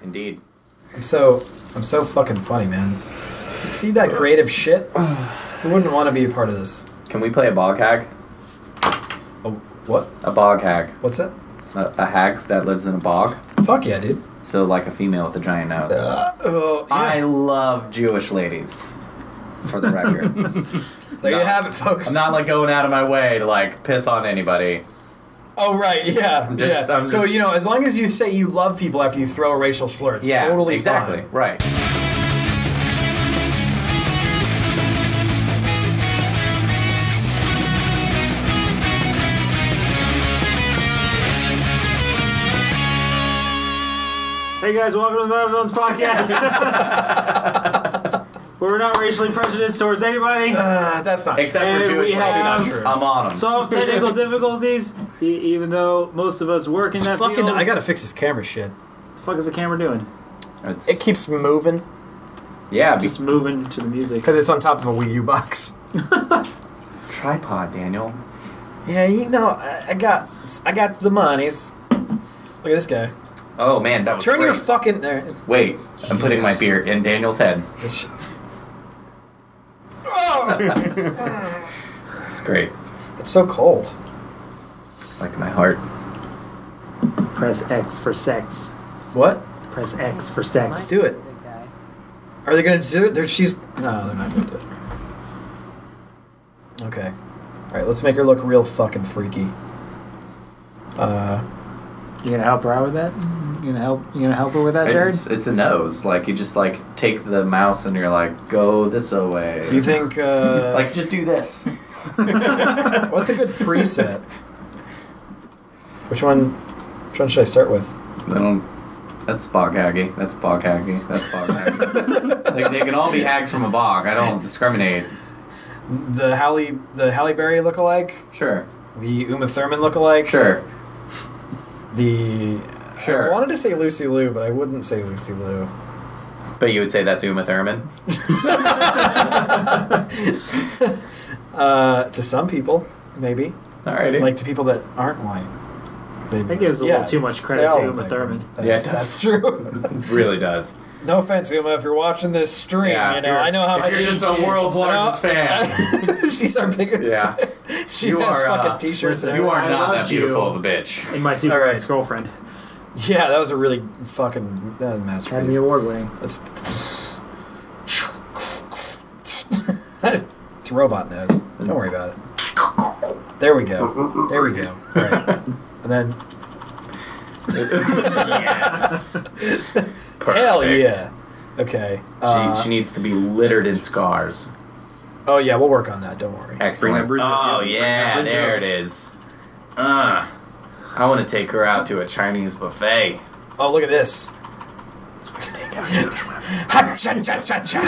Indeed. I'm so fucking funny, man. See that creative shit? Who wouldn't want to be a part of this? Can we play a bog hag? A what? A bog hag. What's that? A hag that lives in a bog. Fuck yeah, dude. So like a female with a giant nose. Yeah. I love Jewish ladies. For the record. There you have it, folks. I'm not like going out of my way to like piss on anybody. Oh right, yeah. I'm just, so you know, as long as you say you love people after you throw a racial slur, it's totally exactly fine. Right. Hey guys, welcome to the MetaVillains podcast. We're not racially prejudiced towards anybody. That's not except true. for Jewish we ladies. have true. I'm on them. Solve technical difficulties, even though most of us work in that field. I gotta fix this camera shit. What the fuck is the camera doing? It keeps moving. Yeah, Just moving to the music. Because it's on top of a Wii U box. tripod, Daniel. Yeah, you know, I got the monies. Look at this guy. Oh man, that was Turn great. your fucking... Wait, I'm putting my beer in Daniel's head. This It's great. It's so cold. Like my heart. Press X for sex. What? Press X for sex. Do it. Are they gonna do it? No, they're not gonna do it. Okay. Alright, let's make her look real fucking freaky. You gonna help her out with that? You gonna help her with that, Jared? It's a nose. Like you just like take the mouse and you're like, go this way. Do you think like just do this? what's a good preset? Which one should I start with? That's bog haggy. That's bog haggy. That's bog haggy. Like they can all be hags from a bog. I don't discriminate. The Halle Berry lookalike? Sure. The Uma Thurman lookalike? Sure. I wanted to say Lucy Liu, but I wouldn't say Lucy Liu. But you would say that's Uma Thurman? To some people, maybe. Alrighty. Like to people that aren't white. That gives a little too much credit to Uma Thurman. That's true. It really does. No offense, Uma, if you're watching this stream, Yeah, you know, I know how much you're just the world's largest fan. She's our biggest Yeah. fan. She You has are, fucking t-shirts. listen, and You are everything. not that love you. beautiful of a bitch. And my super Alright. ex-girlfriend. Yeah, that was a really fucking masterpiece. Academy Award winning. It's it's a robot nose. Don't worry about it. There we go. There we go. All right. And then... Yes. Hell yeah. Okay. She needs to be littered in scars. Oh yeah, we'll work on that. Don't worry. Excellent. bridge up, Oh yeah. yeah, Bring that bridge there up. it is. I want to take her out to a Chinese buffet. Oh, look at this. Take out Jewish women. Ha cha cha cha cha.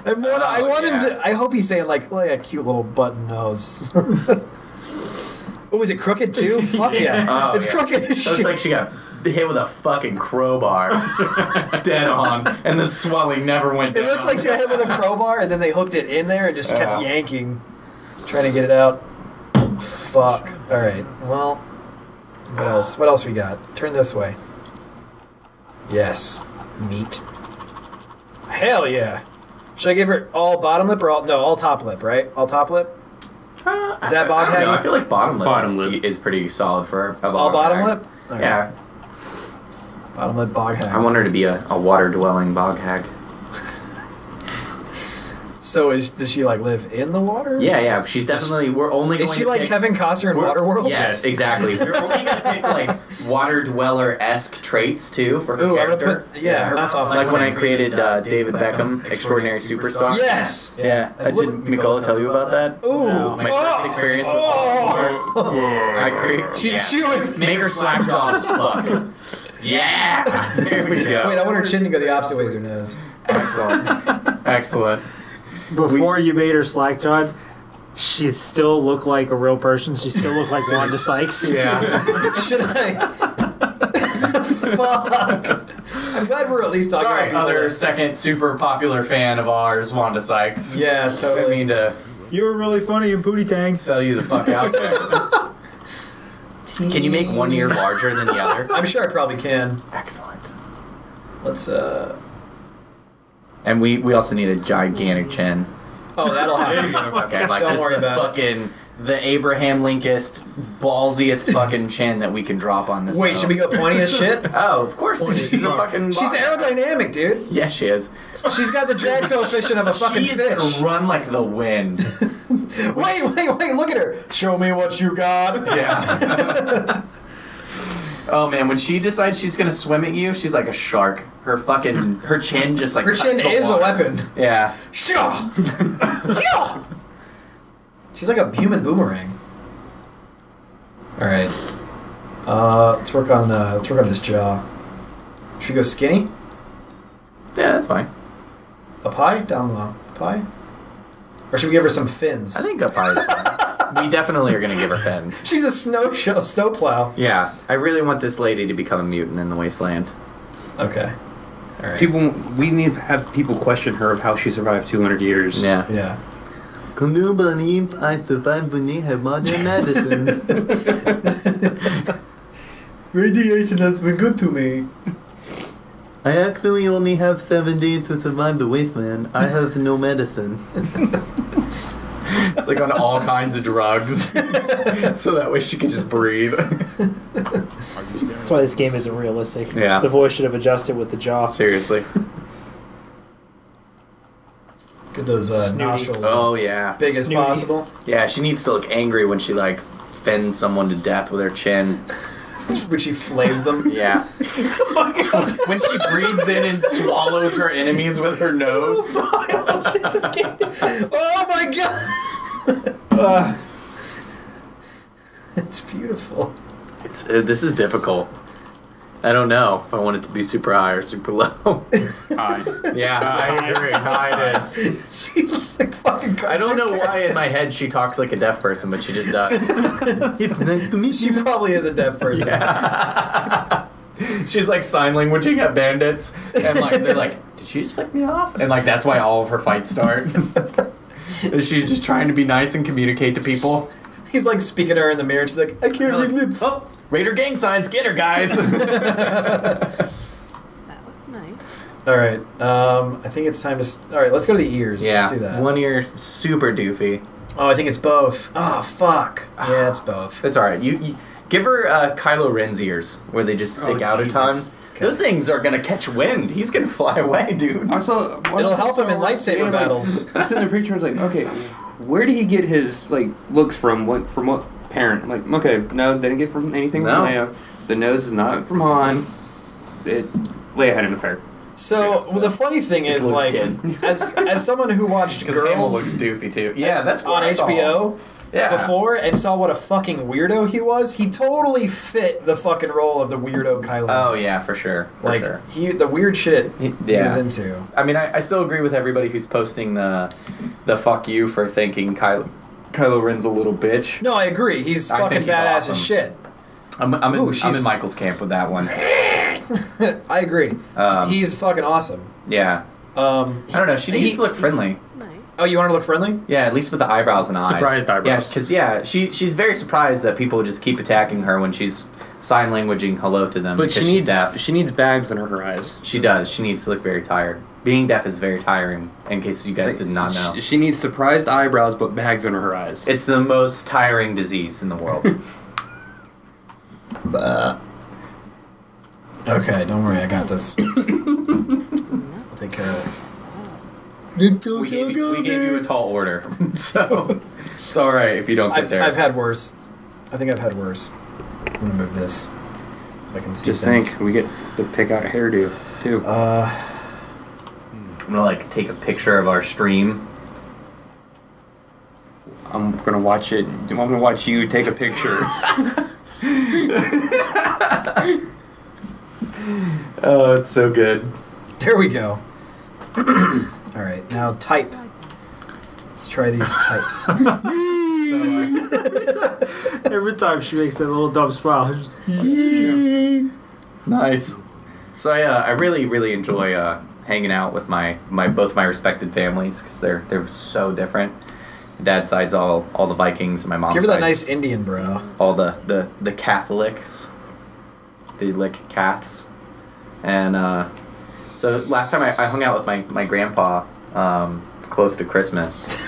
I want him to. I hope he's saying like a cute little button nose. Oh, is it crooked too? Fuck yeah. Oh, It's yeah. crooked as Looks shit. like she got hit with a fucking crowbar. Dead on. And the swelling never went down. It looks like she got hit with a crowbar and then they hooked it in there and just kept Yeah. yanking, trying to get it out. Fuck. All right. Well, what else? What else we got? Turn this way. Yes. Meat. Hell yeah. Should I give her all bottom lip or all top lip? Right? All top lip. Is that bog I don't know. haggy? I feel like bottom Bottom lip lip. is pretty solid for a bog All bottom hag. lip. All right. Yeah. Bottom lip bog hag. I want her to be a water-dwelling bog hag. So does she like live in the water? Yeah. She's definitely. We're only. Is going she to like pick, Kevin Costner in Waterworld? Yes, exactly. We're only gonna pick like water dweller-esque traits too for her Ooh, I'm character. gonna put her mouth off. Like when I created David Beckham, Extraordinary Superstar. Yes. Yeah. Did Nicola tell you about that? Ooh. No. My first experience with I create. She was. Make her slack jaw as fuck. Yeah. There we go. Wait, I want her chin to go the opposite way with her nose. Excellent. Excellent. Before you made her slack jawed, she still looked like a real person. She still looked like Wanda Sykes. Yeah. Should I? Fuck. I'm glad we're at least talking Sorry, about people other that- second super popular fan of ours, Wanda Sykes. Yeah, I totally. mean to You were really funny in Pootie Tangs. sell you the fuck out there. Can you make one ear larger than the other? I'm sure I probably can. Excellent. Let's And we also need a gigantic chin. Oh, that'll happen. Okay, like Don't just worry the about it. fucking the Abraham Lincolnest, ballsiest fucking chin that we can drop on this. Wait, should we go pointy as shit? Oh, of course. She's a fucking. She's aerodynamic, dude. Yeah, she is. She's got the drag coefficient of a fucking She's fish. gonna run like the wind. Wait, look at her. Show me what you got. Yeah. Oh man, when she decides she's gonna swim at you, she's like a shark. Her chin just like Her cuts chin the is a water. weapon. Yeah. Shaw! Shaw! She's like a human boomerang. All right. Let's work on this jaw. Should we go skinny? Yeah, that's fine. Up high? Down low? Up high? Or should we give her some fins? I think up high is fine. We definitely are gonna give her fins. She's a snowplow. Yeah, I really want this lady to become a mutant in the wasteland. Okay. All right. We need to have people question her of how she survived 200 years. Yeah. Yeah. Can you believe I survived beneath her modern medicine? Radiation has been good to me. I actually only have 7 days to survive the wasteland. I have no medicine. It's like on all kinds of drugs, so that way she can just breathe. That's why this game isn't realistic. Yeah. The voice should have adjusted with the jaw. Seriously. Get those Snooty. nostrils Oh yeah. big as Snooty. possible. Yeah, she needs to look angry when she like fends someone to death with her chin. When she flays them. Yeah. When she breathes in and swallows her enemies with her nose. Oh my god! It's beautiful. It's this is difficult. I don't know if I want it to be super high or super low. Hi. Yeah, I agree. High it is. She looks like fucking I don't know why cartoon in my head she talks like a deaf person, but she just does. It's nice to meet She you. probably is a deaf person. Yeah. She's like sign languaging at bandits, and like they're like, "Did she just flick me off?" And like that's why all of her fights start. She's just trying to be nice and communicate to people. He's like speaking to her in the mirror. She's like, I can't read lips. Oh, Raider gang signs, get her, guys. That looks nice. All right. I think it's time to. All right, let's go to the ears. Yeah, Let's do that. one ear super doofy. Oh, I think it's both. Oh, fuck. Yeah, it's both. It's all right. You give her Kylo Ren's ears, where they just stick out Jesus. a ton. Okay. Those things are gonna catch wind. He's gonna fly away, dude. I saw. It'll help him in lightsaber like, battles. I'm sitting there picturing, I was like, okay, where did he get his like looks from? What parent? I'm like, okay, no, didn't get from anything No. from Leia. The nose is not from Han. Leia had an affair. So well, the funny thing It's is, Luke's like, kid. as someone who watched Because Hamill looks Girls doofy too. Yeah, that's what on I saw. HBO Yeah. before and saw what a fucking weirdo he was, he totally fit the fucking role of the weirdo Kylo. Oh yeah, for sure. For like sure. the weird shit he Yeah. was into. I mean, I still agree with everybody who's posting the fuck you for thinking Kylo Ren's a little bitch. No, I agree. He's I fucking think he's badass awesome. as shit. I'm Ooh, in she's- Michael's camp with that one. I agree. He's fucking awesome. Yeah. I don't know. She needs to look friendly. It's nice. Oh, you want her to look friendly? Yeah, at least with the eyebrows and eyes. Surprised eyebrows. Yeah, because she's very surprised that people just keep attacking her when she's sign languaging hello to them But because she she's needs deaf. She needs bags under her eyes. She does. She needs to look very tired. Being deaf is very tiring, in case you guys did not know. She needs surprised eyebrows, but bags under her eyes. It's the most tiring disease in the world. Okay, don't worry, I got this. I'll take care of it. we gave you a tall order, so it's all right if you don't get there. I've had worse. I think I've had worse. I'm gonna move this so I can see Just things. think, we get to pick out a hairdo too. I'm gonna like take a picture of our stream. I'm gonna watch it. I'm gonna watch you take a picture. Oh, it's so good. There we go. All right, now type. Let's try these types. Every time she makes that little dumb smile. Just, Nice. So I really enjoy hanging out with my both my respected families because they're so different, Dad's side's all the Vikings. My mom's Give her that side's nice Indian bro. all the Catholics. The Caths. And so last time I hung out with my grandpa close to Christmas.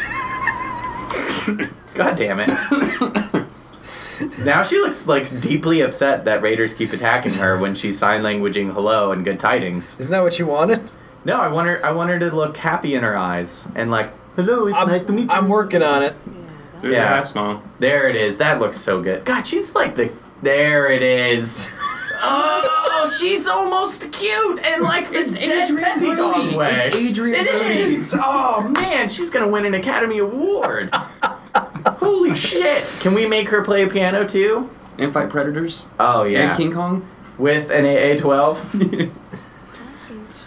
God damn it. Now she looks like deeply upset that raiders keep attacking her when she's sign languaging hello and good tidings. Isn't that what you wanted? No, I want her to look happy in her eyes and like, Hello, it's nice to meet you. I'm working on it. There's a half smile. there it is. That looks so good. God, she's like there it is. Oh, she's almost cute and like it's dead peppy dog way. It's Adrian It Brody. is. Oh man, she's gonna win an Academy Award. Holy shit! Can we make her play piano too? And fight predators. Oh yeah. And King Kong. With an AA-12. Passing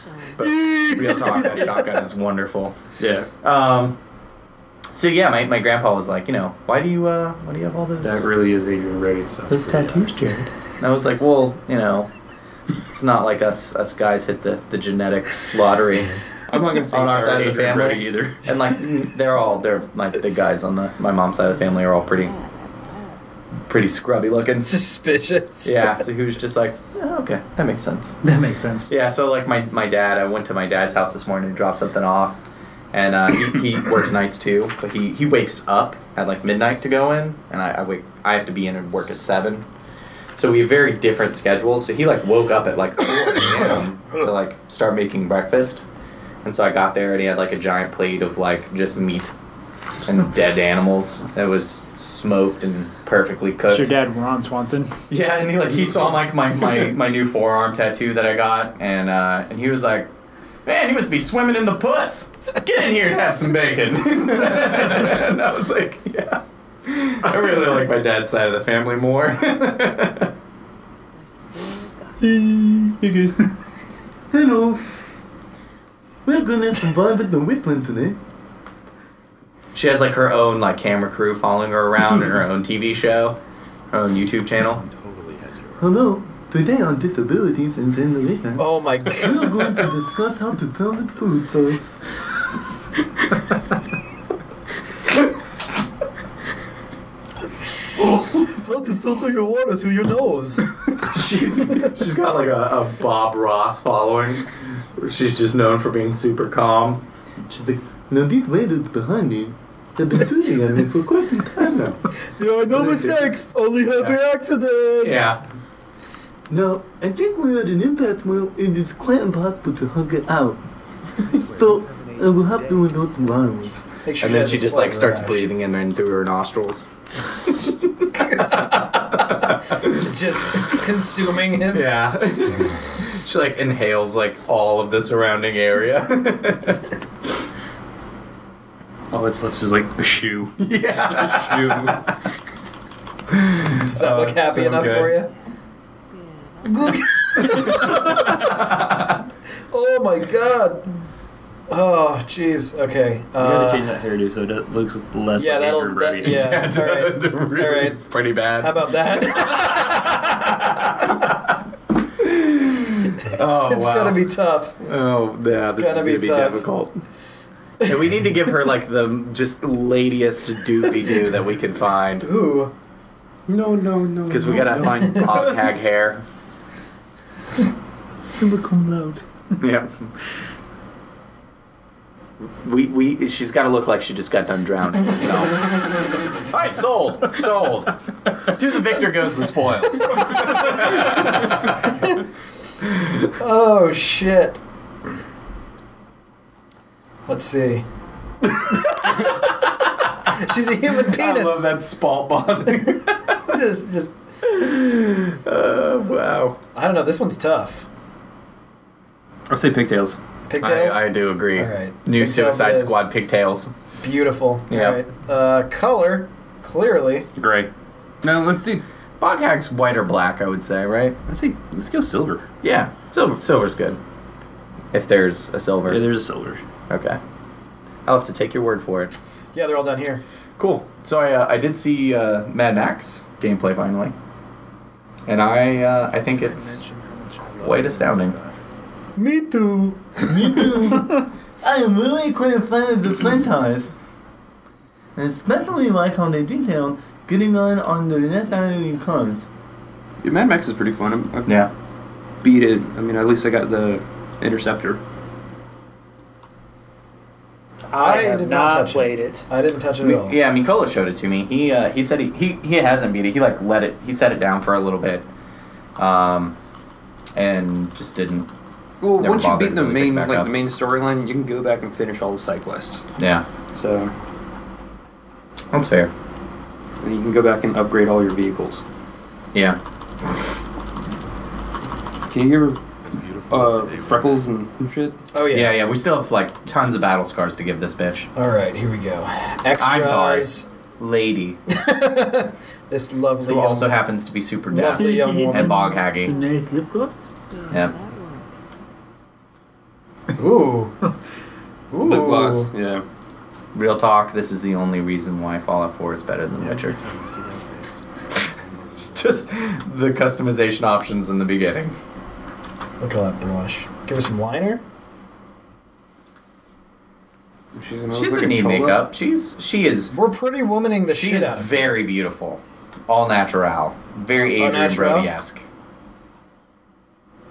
shine. But real talk, that shotgun is wonderful. Yeah. So yeah, my grandpa was like, why do you have all those That really is Adrian Brody. So those tattoos, Jared? And I was like, well, it's not like us guys hit the genetic lottery. I'm not gonna say On our sorry side of the Adrian family. Brody either. And like they're like the guys on my mom's side of the family are all pretty scrubby looking. Suspicious. Yeah, so he was just like, yeah, okay, that makes sense. That makes sense. Yeah, so like my dad, I went to my dad's house this morning to drop something off, and he works nights too, but he wakes up at like midnight to go in, and I have to be in and work at 7. So we have very different schedules. So he like woke up at like 4 a.m. to like start making breakfast. And so I got there and he had like a giant plate of like just meat and dead animals that was smoked and perfectly cooked. It's your dad, Ron Swanson. Yeah, and he saw like my new forearm tattoo that I got, and he was like, "Man, you must be swimming in the puss. Get in here and have some bacon." And I was like, "Yeah, I really like my dad's side of the family more." I still got Hello. We're gonna survive at the Whitland today. She has like her own like camera crew following her around and her own TV show, her own YouTube channel. Hello. Today on Disabilities in the Whitland, Oh my we are god. going to discuss how to tell the food source. How to filter your water through your nose. She's got like a Bob Ross following. She's just known for being super calm. She's like, now these waiters behind me have been shooting at me for quite some time now. There are no mistakes, only happy accidents. Yeah. Now, I think we're at an impasse where it is quite impossible to hug it out. So, I will have to resort to violence. Make sure And then has she a just slight like starts rash. breathing in through her nostrils. Just consuming him. Yeah. She like inhales like all of the surrounding area. All that's left is like a shoe. Yeah. Shoe. Does that look it's happy so enough good. for you? yeah. Oh my god. Oh jeez. Okay. You gotta change that hairdo so it looks less Yeah, like that'll. Adrian Brody. That, yeah. All right. Really, All right. it's pretty bad. How about that? Oh, It's wow. gonna be tough. Oh, yeah, It's this gonna is be gonna be tough. difficult. And we need to give her like the just latest doobie doo that we can find. Ooh. No. Because we gotta find hog hag hair. Summa cum laude. Yeah. She's gotta look like she just got done drowning. So. Alright, sold. To the victor goes the spoils. Oh shit. Let's see. She's a human penis. I love that spalt bonding. just. Wow. I don't know. This one's tough. I'll say pigtails. Pigtails. I do agree. All right. New Pigtails Suicide it is. Squad pigtails. Beautiful. Yeah. All right. Color. Clearly. Gray. No, let's see. Bog hag's white or black, I would say, right? Let's go silver. Yeah. Silver's good. If there's a silver. Yeah, there's a silver. Okay. I'll have to take your word for it. Yeah, they're all down here. Cool. So I did see Mad Max gameplay finally, and I think it's quite astounding. Me too. Me too. I am really quite a fan of the franchise. I especially like how they detailed getting on the net dialing cars. Yeah, Mad Max is pretty fun. I Yeah. beat it. I mean, at least I got the Interceptor. I did have not not touch played it. I didn't touch it at all. Yeah, Mikola showed it to me. He said he hasn't beat it. He like he set it down for a little bit, and just didn't. Well, Never once you bothered beat to the really pick main back up. the main storyline, you can go back and finish all the side quests. Yeah, So that's fair. and you can go back and upgrade all your vehicles. Yeah. Can you hear freckles and shit? Oh yeah. Yeah. We still have like tons of battle scars to give this bitch. All right, here we go. Extras. I'm sorry, lady, This lovely. who also happens to be super deaf Lovely young woman. and bog It's a haggy. nice lip gloss. Yeah. That works. Ooh. Ooh. Lip gloss. Yeah. Real talk. This is the only reason why Fallout 4 is better than Witcher. Just the customization options in the beginning. Look at all that blush. Give her some liner. She's gonna She look doesn't like a need chola. makeup. She is We're pretty womaning the she shit is out of her. very beautiful. All natural. Very Au Adrian natural? Brody-esque.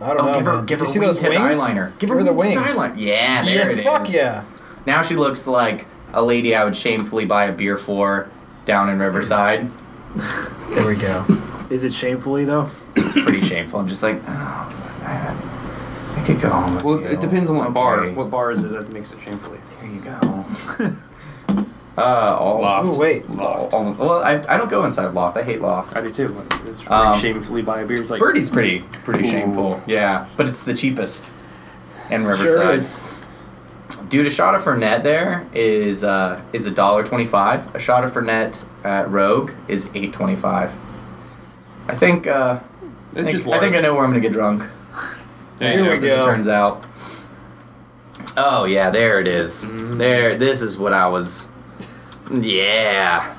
I don't know, man. give you her see those wingtip wings? eyeliner. Give her the wingtip wings. eyeliner. Yeah, there it is. Fuck yeah. Now she looks like a lady I would shamefully buy a beer for down in Riverside. There we go. Is it shamefully though? It's pretty shameful. I'm just like, oh man, I could go home with Well, you. it depends on what bar. Okay. What bar is it that makes it shamefully? There you go. All Loft. Ooh, wait. Well, I don't go inside Loft. I hate Loft. I do too. It's Um, shamefully buy a beer. It's like Birdie's pretty Ooh. shameful. Yeah, but it's the cheapest in Riverside. Sure is. Dude, a shot of Fernet there is $1.25. A shot of Fernet at Rogue is $8.25. I think I think I know where I'm gonna get drunk. Here we As it go. turns out. Oh yeah, there it is. Mm. There. This is what I was. Yeah.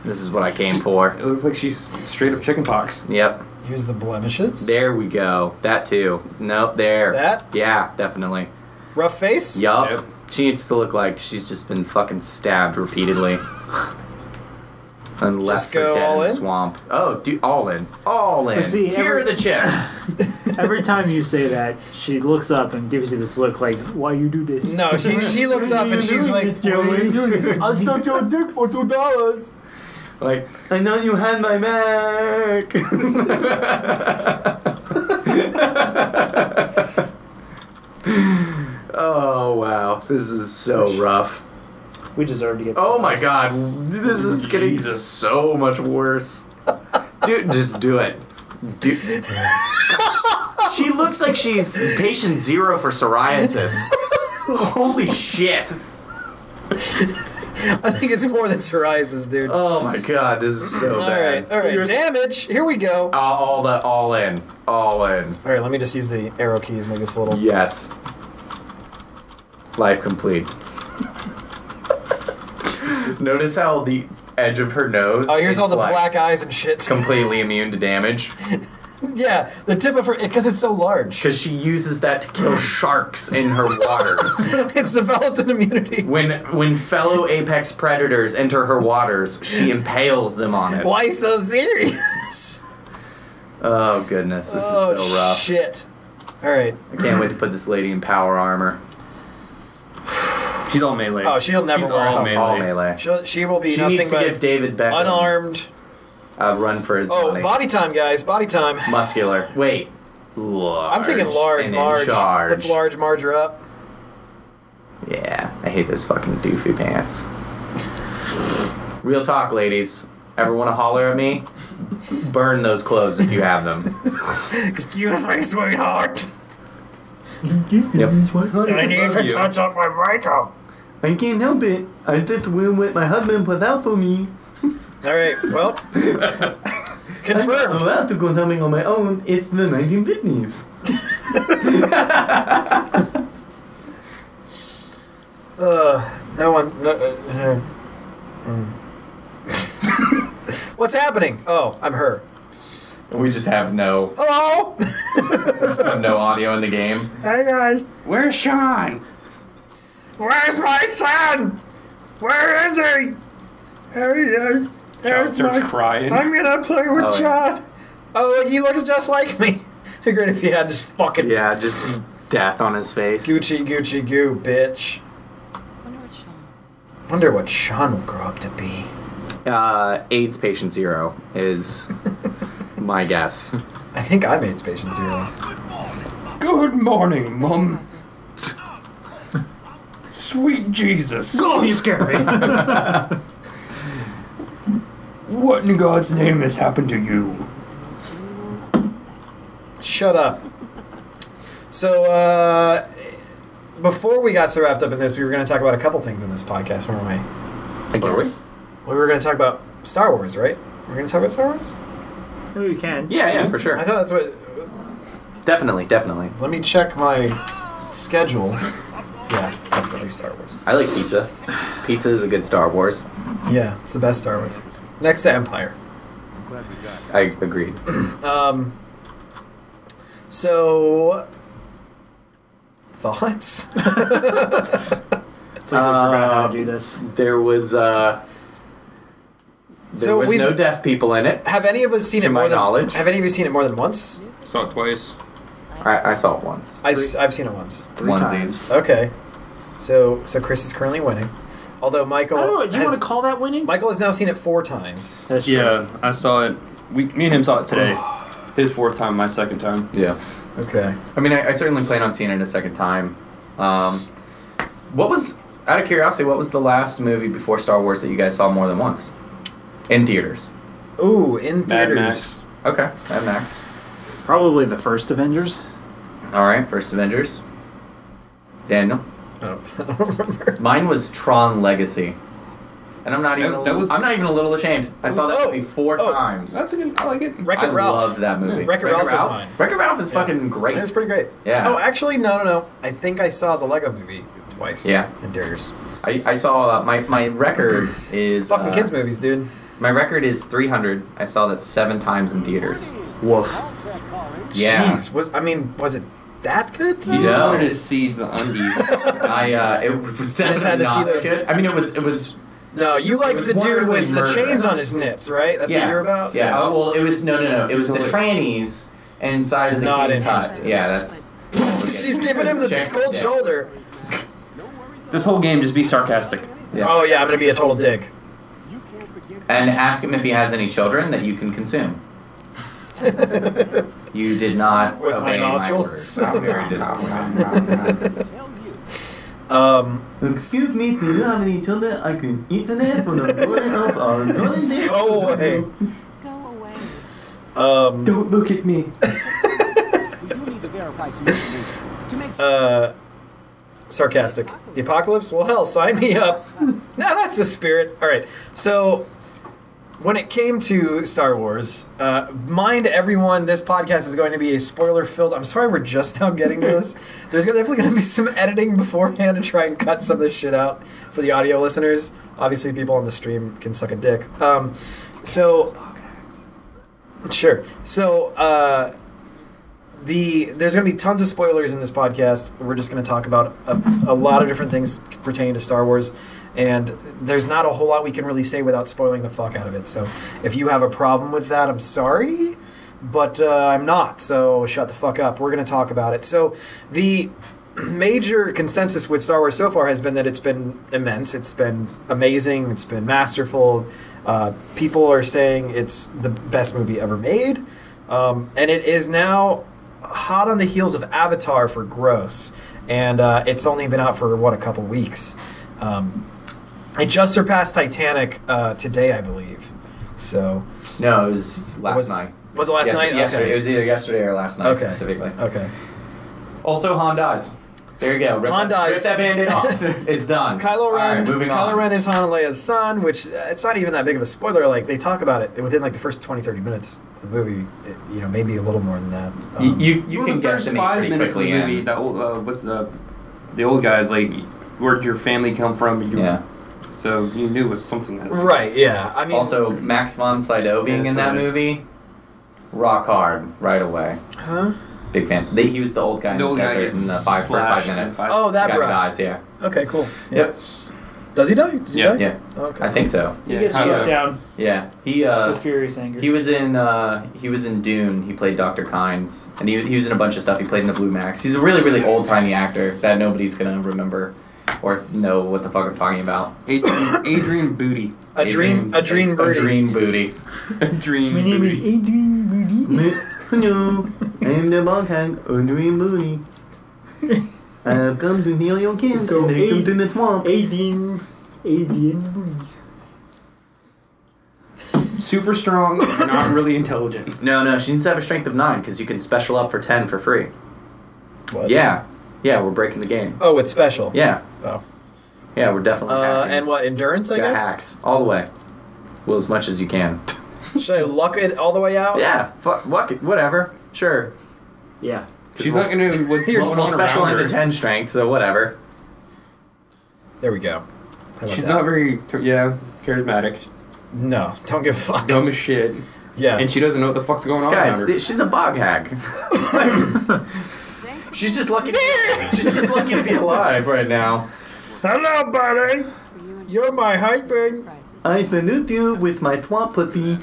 This is what I came for. It looks like she's straight up chicken pox. Yep. Here's the blemishes. There we go. That too. Nope. There. That? Yeah, definitely. Rough face? Yup. Yep. She needs to look like she's just been fucking stabbed repeatedly. And left Just for go dead all in the in? swamp. Oh, dude, all in. All in. But see, Here are the chips. Every time you say that, she looks up and gives you this look like, "Why you do this?" No, she looks up and she's like, Why are you doing this? I'll suck your dick for $2. Like, I know you had my back. oh wow, this is so rough. We deserve to get. Oh my god, this is getting Jesus. so much worse. Dude, just do it. She looks like she's patient 0 for psoriasis. Holy shit. I think it's more than psoriasis, dude. Oh my god, this is so bad. All right. Damage. Here we go. All in. All in. All right, let me just use the arrow keys, make this a little. Yes. Life complete. Notice how the edge of her nose Oh, here's is all the like black eyes and shit. completely immune to damage. Yeah, the tip of her, because it's so large. Because she uses that to kill sharks in her waters. It's developed an immunity. When fellow apex predators enter her waters, she impales them on it. Why so serious? Oh goodness, this is so rough. Shit. All right. I can't wait to put this lady in power armor. She's all melee. Oh, she'll never She's wear all a melee. All melee. She will be She nothing needs to but give David Beckham unarmed. a run for his Oh, money. body time, guys. Body time. Muscular. Wait. Large. I'm thinking large, and in Marge. charge. Let's large Marge her up. Yeah, I hate those fucking doofy pants. Real talk, ladies. Ever want to holler at me? Burn those clothes if you have them. Excuse me, sweetheart. Yep. I need to touch up my makeup. I can't help it. I just will what my husband put out for me. All right. Well, I'm not confirmed. allowed to go something on my own. It's the 1950s. No one. No, What's happening? Oh, I'm her. We just have no Hello. audio in the game. Hey guys. Where's Sean? Where's my son? Where is he? There he is. John There's starts my... crying. I'm gonna play with Oh, yeah. John. Oh, he looks just like me. Figured if he had just fucking Yeah, just death on his face. Gucci goo, bitch. Wonder what Sean. Wonder what Sean will grow up to be. AIDS patient 0 is my guess. I think I'm AIDS patient 0. Good morning, Mum. Sweet Jesus. Oh, you scared me. What in God's name has happened to you? Shut up. So, before we got so wrapped up in this, we were going to talk about a couple things in this podcast, weren't we? I guess. Well, we were going to talk about Star Wars, right? We're going to talk about Star Wars? Maybe we can. Yeah, for sure. I thought that's what... Definitely. Let me check my schedule. Yeah, definitely Star Wars. I like pizza. Pizza is a good Star Wars. Yeah, it's the best Star Wars. Next to Empire. I agreed. So... Thoughts? It's like we forgot how to do this. There was So no we've- deaf people in it. Have any of us seen To it more my than... knowledge. Have any of you seen it more than once? Saw it twice. I saw it once. I've seen it once. 3 Onesies. times. Okay. So Chris is currently winning. Although Michael I don't know. Do you has, want to call that winning? Michael has now seen it 4 times. That's true. Yeah, I saw it. Me and him saw it today. His 4th time, my 2nd time. Yeah. Okay. I mean, I certainly plan on seeing it a second time. What was, out of curiosity, what was the last movie before Star Wars that you guys saw more than once? In theaters. Ooh, in Mad theaters. Max. Okay, Mad Max. Probably the first Avengers. Alright, first Avengers. Daniel? Oh, I don't remember. Mine was Tron Legacy. And I'm not even, That was- I'm not even a little ashamed. I saw that Oh, movie 4 oh, times. That's a good. I like it. Wreck-It I Ralph. loved that movie. Wreck-It Ralph was mine. Wreck-It Ralph is fucking great. It was pretty great. Yeah. Oh, actually, no. I think I saw the Lego movie twice. Yeah. In theaters. I saw my record is Fucking kids movies, dude. My record is 300. I saw that 7 times in theaters. Woof. Yeah. Jeez, was it that good? He Yeah. just wanted to see the undies. It was Just had definitely to see not those- good. I mean, it was. No, you liked was the dude with the wonderfully chains on murderous. his nips, right? That's Yeah. what you're about? Yeah. Well, it was no. It was the trannies inside of the Not king's hut. interested. Yeah, that's. She's giving him the Check cold dicks. shoulder. This whole game, just be sarcastic. Yeah. Oh, yeah, I'm going to be a total dick. And ask him if he has any children that you can consume. You did not With my obey nostrils? my words. I'm very disappointed. Excuse me, do you have any children I can eat them from the morning of our knowledge? Go away. Go away. Don't look at me. Sarcastic. The apocalypse? Well, hell, sign me up. Now that's the spirit. All right. So, when it came to Star Wars, mind everyone, this podcast is going to be a spoiler-filled. I'm sorry, we're just now getting to this. There's definitely going to be some editing beforehand to try and cut some of this shit out for the audio listeners. Obviously, people on the stream can suck a dick. Sure. So, there's going to be tons of spoilers in this podcast. We're just going to talk about a lot of different things pertaining to Star Wars, and there's not a whole lot we can really say without spoiling the fuck out of it. So if you have a problem with that, I'm sorry, but I'm not, so shut the fuck up. We're going to talk about it. So the major consensus with Star Wars so far has been that it's been immense, it's been amazing, it's been masterful. People are saying it's the best movie ever made, and it is now hot on the heels of Avatar for gross, and it's only been out for a couple weeks. It just surpassed Titanic today, I believe. So No, it was last night. was it last night? Yesterday. Okay. It was either yesterday or last night Okay. specifically. Okay. Also, Han dies. There you go. Han dies. Rip that band-aid off. It's done. Kylo Ren. All right, moving Kylo on. Ren is Han and Leia's son, which it's not even that big of a spoiler. Like they talk about it within like the first 20-30 minutes of the movie. Maybe a little more than that. You Well, can the first guesstimate 5 pretty minutes quickly. of the movie, in. the old, what's the old guys like? Where'd your family come from? Yeah. So you knew it was something that. Right. Yeah. I mean. Also, Max von Sydow being Yeah, in so that it is. movie, rock hard right away. Huh? Big fan. He was the old guy in The the old guy desert gets in the first 5 slashed in minutes. 5 Oh, that The guy bro. dies, yeah. Okay. Cool. Yep. Does he die? Did he Yeah. die? Yeah, Oh, okay. I think so. He gets Yeah. struck down Yeah, he with furious anger. he was in Dune. He played Dr. Kynes, and he was in a bunch of stuff. He played in the Blue Max. He's a really really old timey actor that nobody's gonna remember or know what the fuck I'm talking about. Adrian Booty. A dream booty. A dream booty. Dream My name is Booty. Adrian Moody. Hello, I am the bog hag, Adrian Moody. I have come to heal your kids So and take them to the swamp. Adrian. Super strong, not really intelligent. No, she needs to have a strength of 9 because you can special up for 10 for free. What? Yeah, we're breaking the game. Oh, it's special. Yeah. Oh. Yeah, we're definitely hacking. And what, endurance, I Got guess? hacks all the way. Well, as much as you can. Should I luck it all the way out? Yeah, fuck it, whatever. Sure. Yeah. She's not gonna what's We'll going on special around into her. 10 strength, so whatever. There we go. How about She's that? not very charismatic. No, don't give a fuck. Dumb as shit. Yeah. And she doesn't know what the fuck's going on Guys, around her. she's a bog hag. Thanks. She's just lucky. She's just lucky to be alive right now. Hello, buddy. For you and You're my husband. surprises. I seduce you with my swamp pussy.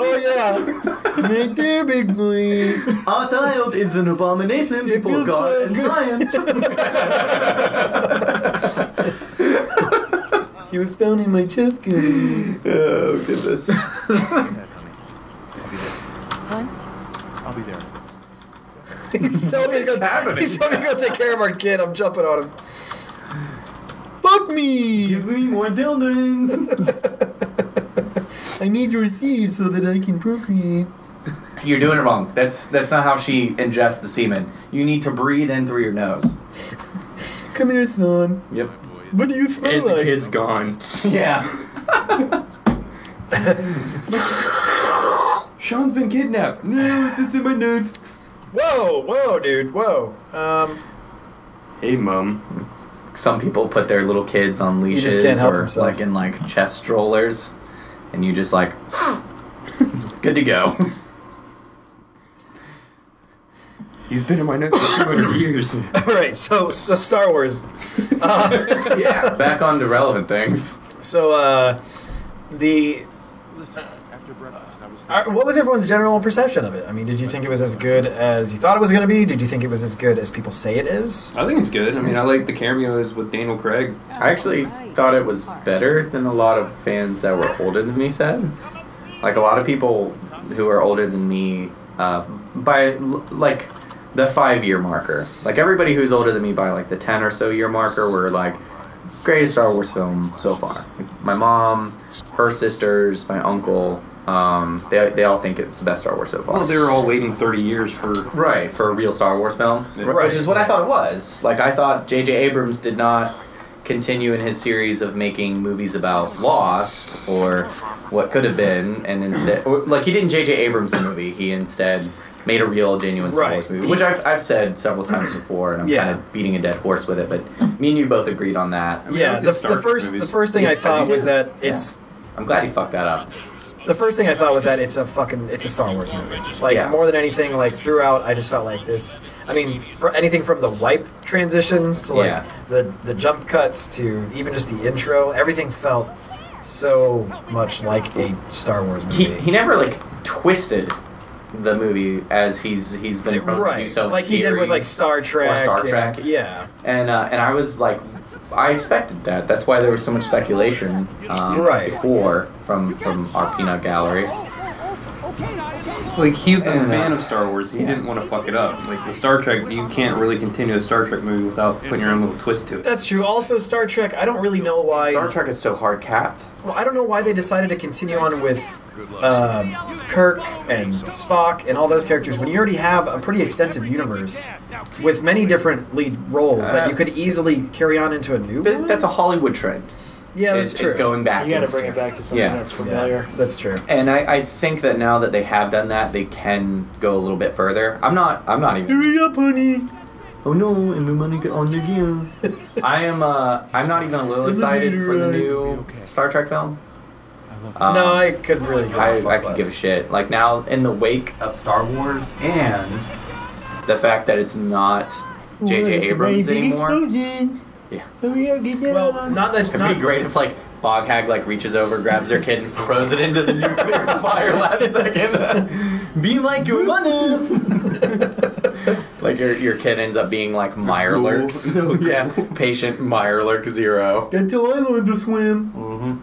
Oh, yeah. Me too, big boy. Our child is an abomination before feels God so and good. science. He was found in my chest cavity. Oh goodness. Hun? I'll be there. He's telling me to go. happening? He's telling me to go take care of our kid. I'm jumping on him. Fuck me! Give me more dildos. I need your seed so that I can procreate. You're doing it wrong. That's not how she ingests the semen. You need to breathe in through your nose. Come here, son. Yep. What do you smell And the like? kid's gone. Yeah. Sean's been kidnapped. No, it's just in my nose. Whoa, dude, whoa. Hey, Mom. Some people put their little kids on leashes just can't help or himself. like in like chest strollers, and you just like good to go. He's been in my nose for 200 years. All right, so Star Wars. Yeah. Back on to relevant things. So, the Listen, after breakfast, I was what was everyone's general perception of it? I mean, did you think it was as good as you thought it was going to be? Did you think it was as good as people say it is? I think it's good. I mean, I like the cameos with Daniel Craig. I actually thought it was better than a lot of fans that were older than me said. Like a lot of people who are older than me, by like the 5-year marker. Like everybody who's older than me by like the 10 or so year marker were like, greatest Star Wars film so far. Like, my mom, her sisters, my uncle, they all think it's the best Star Wars so far. Well, they were all waiting 30 years for... Right, for a real Star Wars film. Right. Which is what I thought it was. Like, I thought J.J. Abrams did not continue in his series of making movies about Lost or what could have been, and instead... Or, like, he didn't J.J. Abrams the movie. He instead made a real, genuine Star Right. Wars movie, which I've said several times before, and I'm Yeah. kind of beating a dead horse with it, but me and you both agreed on that. I mean, Yeah, I the like Star Trek first movies. thing I thought you was did. that it's I'm glad you fucked that up. the first thing I thought was that it's a Star Wars movie. Like Yeah. more than anything, like throughout, I just felt like this. I mean, for anything from the wipe transitions to like Yeah. the jump cuts to even just the intro, everything felt so much like a Star Wars movie. He never, like, twisted the movie as he's been prone to do so in like he did with like series Star Trek. Star and- Trek. yeah. And I was like, I expected that. That's why there was so much speculation Right. before from our peanut gallery. Like, he was a And, fan of Star Wars. He didn't want to fuck it up. Like, with Star Trek, you can't really continue a Star Trek movie without putting your own little twist to it. That's true. Also, Star Trek. I don't really know why. Star Trek is so hard capped. Well, I don't know why they decided to continue on with Kirk and Spock and all those characters when you already have a pretty extensive universe with many different lead roles that you could easily carry on into a new one. That's a Hollywood trend. Yeah, that's Is true. going back. You gotta and- bring it back to something Yeah. that's familiar. Yeah, that's true. And I think that now that they have done that, they can go a little bit further. I'm not even. Hurry up, honey. Oh no, everybody get on the gear. I'm not even a little excited for the Elevator new Star Trek film. No, I could really give a I fuck could give a less. shit. Like now, in the wake of Star Wars and the fact that it's not J.J. Abrams anymore, Oh yeah, get down. Well, not that. It'd Not, be great if like Bog Hag like reaches over, grabs her kid, and throws it into the nuclear fire last second. Be like your mother. Like your kid ends up being like Mirelurks. Yeah, patient Mirelurk 0. Until I learned to swim.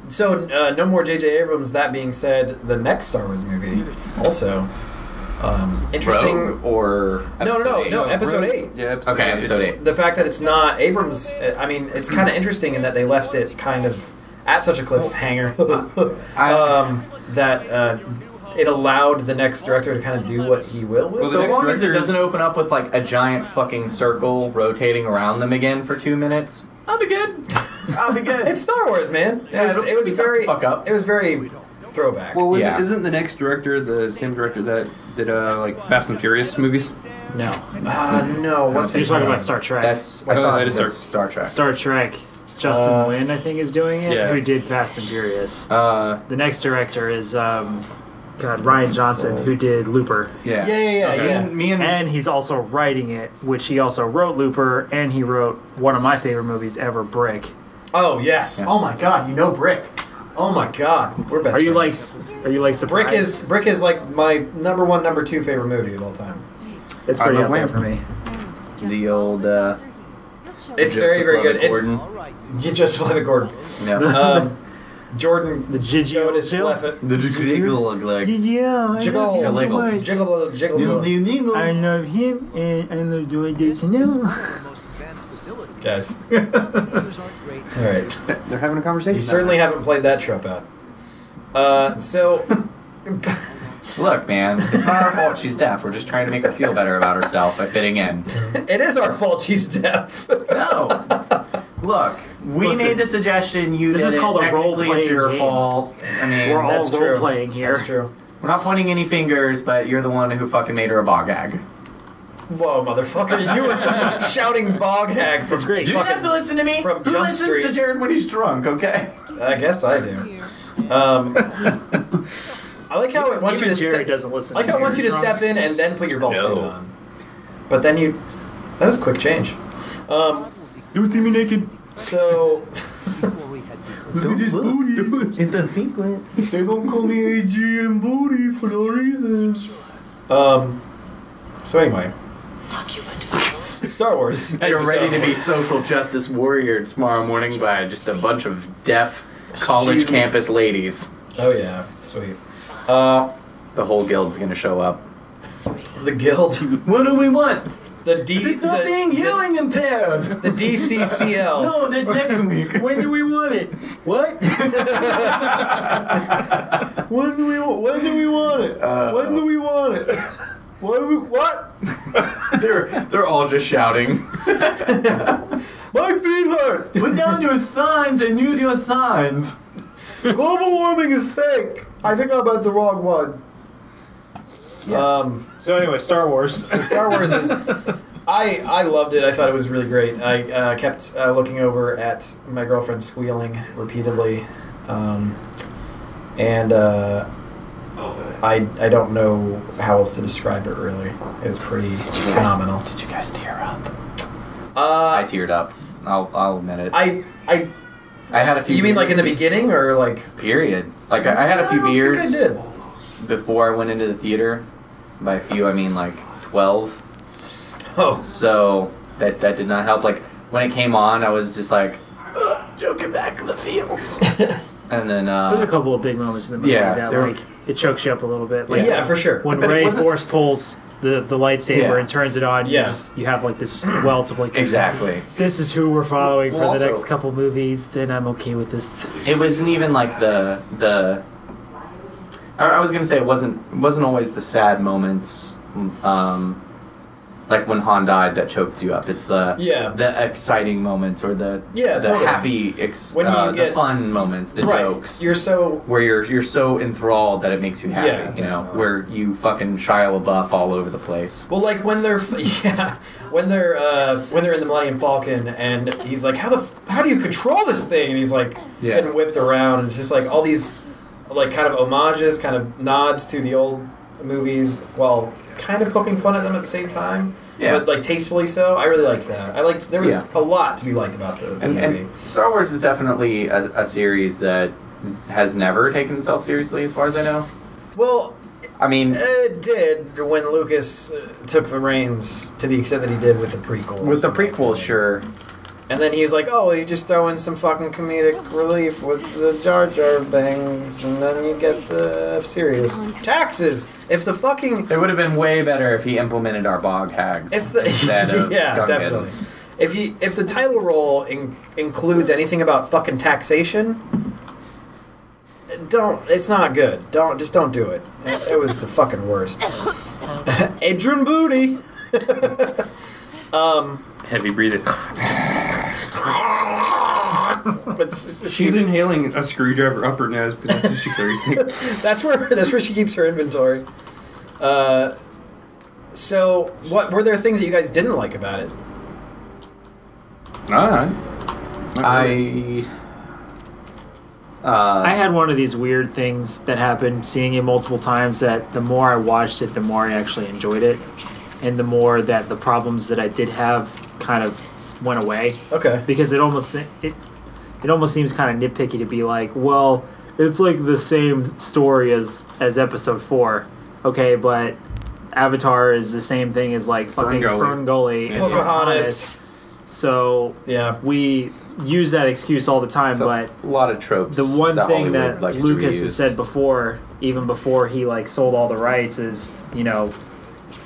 So no more J.J. Abrams. That being said, the next Star Wars movie also interesting. Rogue or episode 8? No, Episode Rogue. 8. Yeah, episode Okay, 8. episode 8. The fact that it's not Abrams, I mean, it's kind of interesting in that they left it kind of at such a cliffhanger that it allowed the next director to kind of do what he will with. Well, the So next long as it director- doesn't open up with like a giant fucking circle rotating around them again for 2 minutes, I'll be good. I'll be good. It's Star Wars, man. Yeah, It was it'll be very fuck up. It was very throwback. Well, Yeah. isn't the next director the same director that did like Fast and Furious movies? No. No, what's You're his talking name? about Star Trek. That's What's that his is name? that's Star Trek. Star Trek. Justin Lin, I think, is doing it. Yeah. Who did Fast and Furious. Uh, The next director is Ryan Johnson, who did Looper. yeah. Yeah. Me and And he's also writing it, which he also wrote Looper, and he wrote one of my favorite movies ever, Brick. Oh yes. Yeah. Oh my God. You know Brick. Oh my God. We're best Are you friends. surprised? Brick is like my number 1, number 2 favorite movie of all time. It's I pretty love up there Lamb. for me. the old It's Joseph very, very good. Gordon. You just Levitt Gordon. No. Jordan The Gigi Otis Hill? Levitt. The jiggle legs. Yeah, Jiggle, Jiggles. jiggle. I love him, and I love doing this now. Guys. All right. They're having a conversation. You certainly haven't played that trope out. So, Look, man, it's not our fault she's deaf. We're just trying to make her feel better about herself by fitting in. it is our fault she's deaf. No. Look, we Listen, made the suggestion. You this did is it. call a Technically, role-playing it's your game. fault. I mean, We're all That's true. role-playing here. That's true. we're not pointing any fingers, but you're the one who fucking made her a bog hag. Whoa, motherfucker. You were shouting bog hag from It's great. You don't have to listen to me. from Who Jump listens Street. to Jared when he's drunk? Okay. I guess I do. I like how it wants you Even to Jerry step. doesn't listen. I like how it wants you to Drunk. step in and then put your vault suit No. on. But then you. That was a quick change. Don't see me naked. So. Look at this booty. It's a secret. They don't call me AGM booty for no reason. So anyway. Star Wars. You're ready to be social justice warrior tomorrow morning by just a bunch of deaf college Student- campus ladies. Oh yeah, sweet. The whole guild's gonna show up. The guild. What do we want? The D. It's not being hearing impaired. The DCCL. No, that's next week. When do we want it? What? When do we want it? When do we want it? What? They're all just shouting. My feet hurt. Put down your signs and use your signs. Global warming is fake. I think I'm at the wrong one. So anyway, Star Wars. So Star Wars is. I loved it. I thought it was really great. I kept looking over at my girlfriend squealing repeatedly, and I don't know how else to describe it. Really, it was pretty phenomenal. Did you guys tear up? Uh, I teared up. I'll admit it. I had a few. You mean like in the beers beginning or like? Period. Like I had a few I don't beers think I did. before I went into the theater. By a few, I mean like 12. Oh, So that did not help. Like when it came on, I was just like, joking back the feels. And then There's a couple of big moments in the movie Yeah, that there- like it chokes you up a little bit. Like yeah, for sure. when But it Ray wasn't- Force pulls the lightsaber Yeah. and turns it on, Yeah. you have like this welt of like exactly. this is who we're following for Well, the next also- couple movies. Then I'm okay with this. It wasn't even like the. I was gonna say it wasn't always the sad moments. Like when Han died, that chokes you up. It's the exciting moments or the totally. happy When you the get- fun moments, the right. jokes. You're so Where you're so enthralled that it makes you happy, Yeah, you know, definitely. where you fucking Shia LaBeouf all over the place. well, like when they're when they're in the Millennium Falcon and he's like, how do you control this thing? And he's like Yeah. getting whipped around and it's just like all these like kind of homages, kind of nods to the old movies while kind of poking fun at them at the same time. Yeah. but like tastefully so. I really liked that. There was Yeah. a lot to be liked about the movie. And Star Wars is definitely a series that has never taken itself seriously, as far as I know. Well, I mean, it did when Lucas took the reins to the extent that he did with the prequels. with the prequels, sure. And then he was like, "Oh, you just throw in some fucking comedic relief with the Jar Jar things, and then you get the serious taxes." If the fucking It would have been way better if he implemented our bog hags instead of yeah, Gungans. definitely. If the title role includes anything about fucking taxation, it's not good. Don't do it. It was the fucking worst. Adrian Booty. Heavy breathing. But She's inhaling a screwdriver up her nose because that's what she carries things. that's where she keeps her inventory. So what were there things that you guys didn't like about it? I had one of these weird things that happened, seeing it multiple times, that the more I watched it, the more I actually enjoyed it. And the more that the problems that I did have kind of went away. Okay. Because it almost seems kind of nitpicky to be like, well, it's like the same story as episode 4. Okay, but Avatar is the same thing as like fucking Ferngully and Pocahontas. So Yeah. we use that excuse all the time, So, but a lot of tropes. the one thing Hollywood that likes to Lucas reuse. has said before, even before he like sold all the rights, is, you know,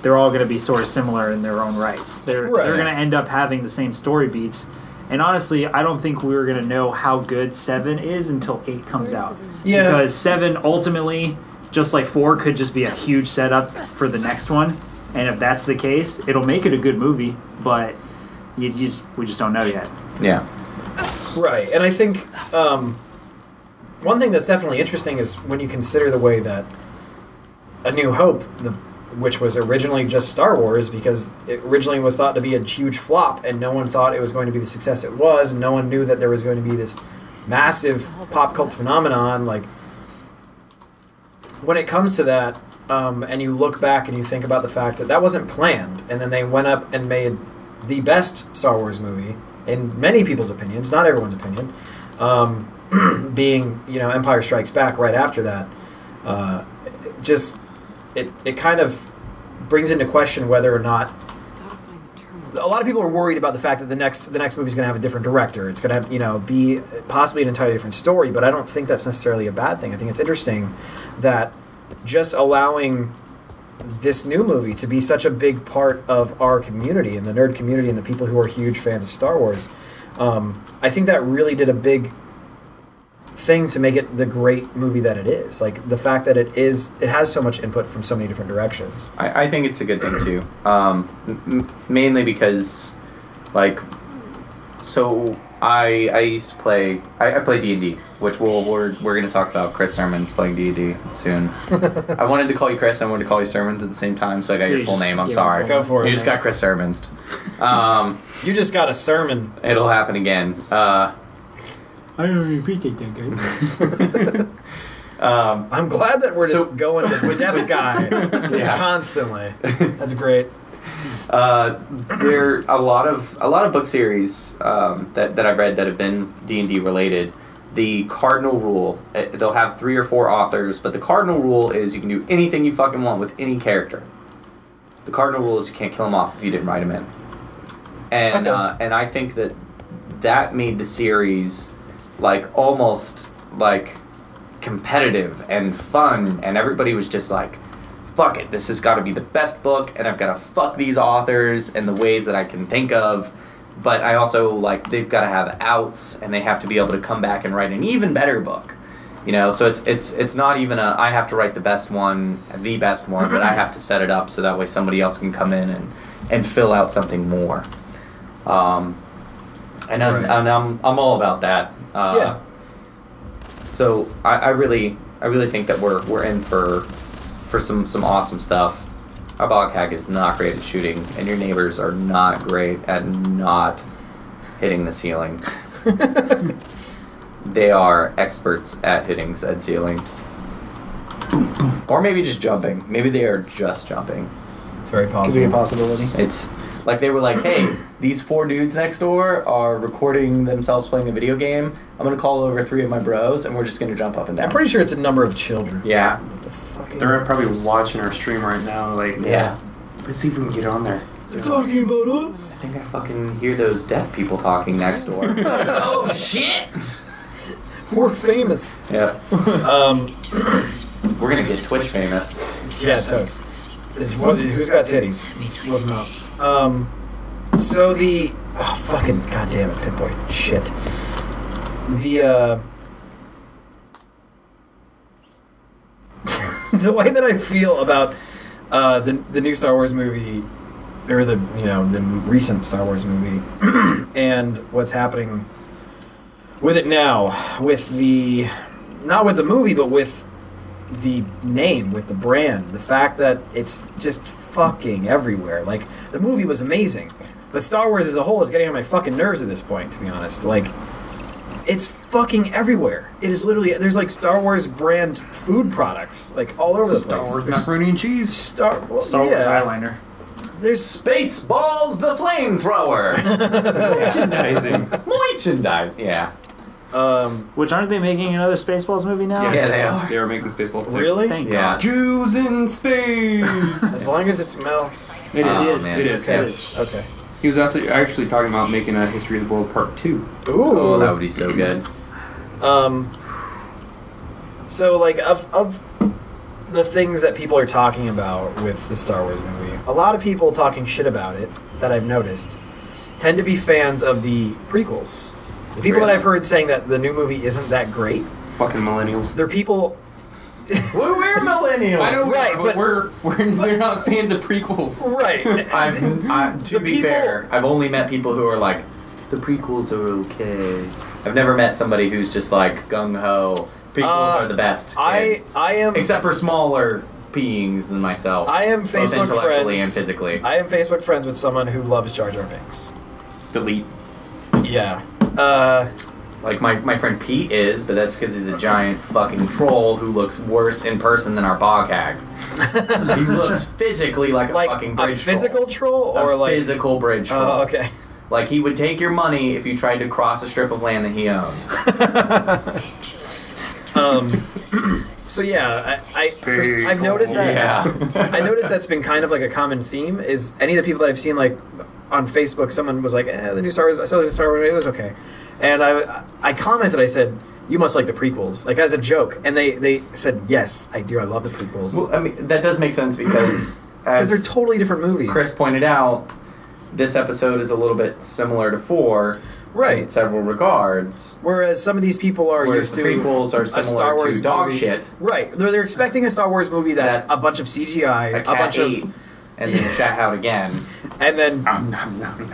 they're all going to be sort of similar in their own rights. They're going to end up having the same story beats. And honestly, I don't think we were going to know how good 7 is until 8 comes out. Yeah. Because 7 ultimately, just like 4, could just be a huge setup for the next one. And if that's the case, it'll make it a good movie, but we just don't know yet. Yeah. Right, and I think one thing that's definitely interesting is when you consider the way that A New Hope, which was originally just Star Wars, because it originally was thought to be a huge flop, and no one thought it was going to be the success it was. No one knew that there was going to be this massive pop cult phenomenon. Like, when it comes to that, and you look back and you think about the fact that wasn't planned, and then they went up and made the best Star Wars movie, in many people's opinions, not everyone's opinion, being, you know, Empire Strikes Back right after that, it kind of brings into question whether or not a lot of people are worried about the fact that the next movie is going to have a different director. It's going to have, you know, be possibly an entirely different story, but I don't think that's necessarily a bad thing. I think it's interesting that just allowing this new movie to be such a big part of our community and the nerd community and the people who are huge fans of Star Wars, I think that really did a big thing to make it the great movie that it is. Like, the fact that it has so much input from so many different directions. I think it's a good thing too. Mainly because, like, so I used to play. I play D&D, which we're going to talk about. Chris Sermons playing D&D soon. I wanted to call you Chris. I wanted to call you Sermons at the same time, so I got So your you full just name. I'm gave sorry. a full Go for it. You just got Chris Sermons. You just got a sermon. It'll happen again. I don't appreciate that, guys. I'm glad that we're just going to the deaf guy Yeah. constantly. That's great. There are a lot of book series that I've read that have been D&D related. The cardinal rule, they'll have 3 or 4 authors, but the cardinal rule is you can do anything you fucking want with any character. The cardinal rule is you can't kill them off if you didn't write them in. And Okay. and I think that made the series like almost like competitive and fun, and everybody was just like, fuck it, this has got to be the best book, and I've got to fuck these authors in the ways that I can think of, but I also, like, they've got to have outs, and they have to be able to come back and write an even better book, you know. So it's not even I have to write the best one, but I have to set it up so that way somebody else can come in and fill out something more. And I'm all about that. Yeah. So I really think that we're in for some awesome stuff. Our bog hag is not great at shooting, and your neighbors are not great at not hitting the ceiling. They are experts at hitting said ceiling. Or maybe just jumping. Maybe they are just jumping. It's very Could be a possible. possibility. It's Like they were like, hey, these 4 dudes next door are recording themselves playing a video game. I'm gonna call over 3 of my bros, and we're just gonna jump up and down. I'm pretty sure it's a number of children. Yeah. What the fuck? They're probably watching our stream right now. Like, Yeah. let's see if we can get on there. They're talking about us. I think I fucking hear those deaf people talking next door. Oh shit! We're famous. Yeah. We're gonna get Twitch famous. Yeah, totes. Who's got titties? Let's whip them out. So the fucking goddamn it, Pip-Boy. Shit. The the way that I feel about the new Star Wars movie, or the recent Star Wars movie, and what's happening with it now, with the not with the movie, but with the name, with the brand, the fact that it's just fucking everywhere. Like, the movie was amazing, but Star Wars as a whole is getting on my fucking nerves at this point, to be honest. Like, it's fucking everywhere. It is literally, there's like Star Wars brand food products, like all over the Star place. Wars There's macaroni and cheese. Star Wars yeah. eyeliner. There's Spaceballs the flamethrower. Merchandising. Merchandise. Yeah. Which, aren't they making another Spaceballs movie now? Yeah, they are. They were making Spaceballs. Really? Thank Yeah. God. Jews in space. As long as it's Mel. It is. Oh, man. It is. Okay. It is. Okay. He was actually talking about making a History of the World Part 2. Ooh. Oh, that would be so good. So, like, of the things that people are talking about with the Star Wars movie, a lot of people talking shit about it, that I've noticed, tend to be fans of the prequels. The people that I've heard saying that the new movie isn't that great, Fucking millennials. they're people... We're millennials. I know, Right, but but- we're not fans of prequels. Right. To be fair, I've only met people who are like, the prequels are okay. I've never met somebody who's just like gung ho. Prequels are the best. I am... Except for smaller beings than myself. I am both Facebook intellectually friends. and physically. I am Facebook friends with someone who loves Jar Jar Binks. Delete. Yeah. Like my friend Pete is, but that's because he's a giant fucking troll who looks worse in person than our bog hag. He looks physically like a fucking bridge a physical troll or a like physical bridge troll. Oh, okay. Like he would take your money if you tried to cross a strip of land that he owned. So yeah, I've noticed that. Yeah. I noticed that's been kind of like a common theme. Is any of the people that I've seen like on Facebook, someone was like, the new Star Wars. I saw the Star Wars movie, it was okay, and I commented. I said, you must like the prequels, like as a joke, and they said, yes, I do. I love the prequels. Well, I mean that does make sense because they're totally different movies. Chris pointed out, this episode is a little bit similar to 4. Right. In several regards. Whereas some of these people are Whereas used the to prequels are a similar Star Wars to dog movie. shit. Right. They're expecting a Star Wars movie that's That a bunch of CGI, A a cat bunch ate, of and then shat out again. and then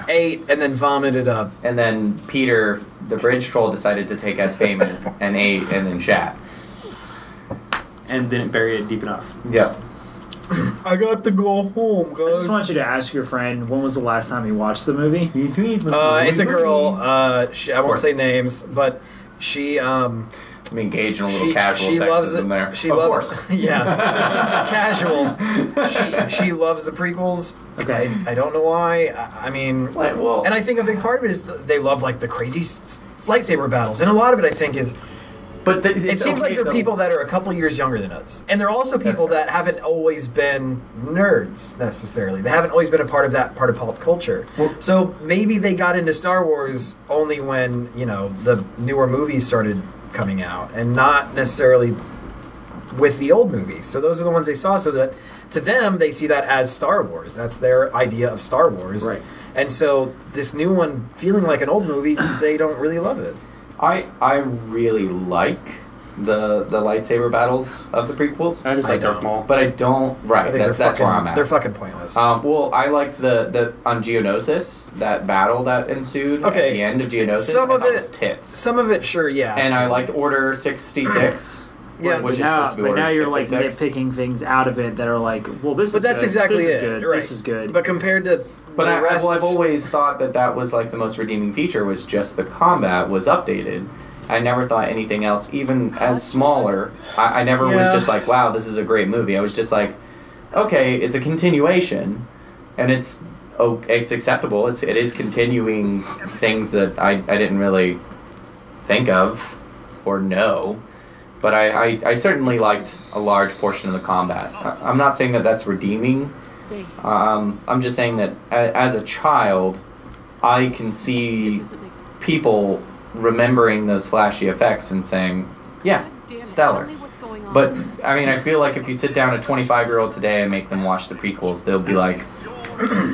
ate and then vomited up. And then Peter, the bridge troll, decided to take as payment and ate and then shat. And didn't bury it deep enough. Yep. I got to go home, I guys. just want you to ask your friend, when was the last time you watched the movie? It's a girl. I won't say names, but she I'm engaged in a little casual she sexism loves it. there. She Of loves course. yeah, casual. She loves the prequels. Okay. I don't know why. I mean, Like, well, and I think a big part of it is they love like the crazy lightsaber battles, and a lot of it I think is. but It seems like they're people that are a couple years younger than us. And they're also people that haven't always been nerds, necessarily. They haven't always been a part of that part of pop culture. So maybe they got into Star Wars only when, the newer movies started coming out, and not necessarily with the old movies. So those are the ones they saw, so that to them, they see that as Star Wars. That's their idea of Star Wars. Right. And so this new one, feeling like an old movie, they don't really love it. I really like the lightsaber battles of the prequels. I just like don't. Darth Maul. But I don't. I Right. think That's where I'm at. They're fucking pointless. Well, I like the on Geonosis, that battle that ensued at Okay. the end of Geonosis. Some I of thought it- was tits. Some of it, sure, yeah. And I some- liked Order 66. Yeah, which is Now, supposed to be but Order now you're like 66. nitpicking things out of it that are like, well, this But is that's good. exactly this it. Is good. Right. This is good. But compared to But the rest, I've always thought that was like the most redeeming feature, was just the combat was updated. I never thought anything else, even as smaller. I never was Yeah. just like, wow, this is a great movie. I was just like, okay, it's a continuation, and it's it's acceptable. It is continuing things that I didn't really think of or know. But I certainly liked a large portion of the combat. I'm not saying that that's redeeming. I'm just saying that as a child, I can see people remembering those flashy effects and saying, yeah, stellar. But, I mean, I feel like if you sit down a 25-year-old today and make them watch the prequels, they'll be like,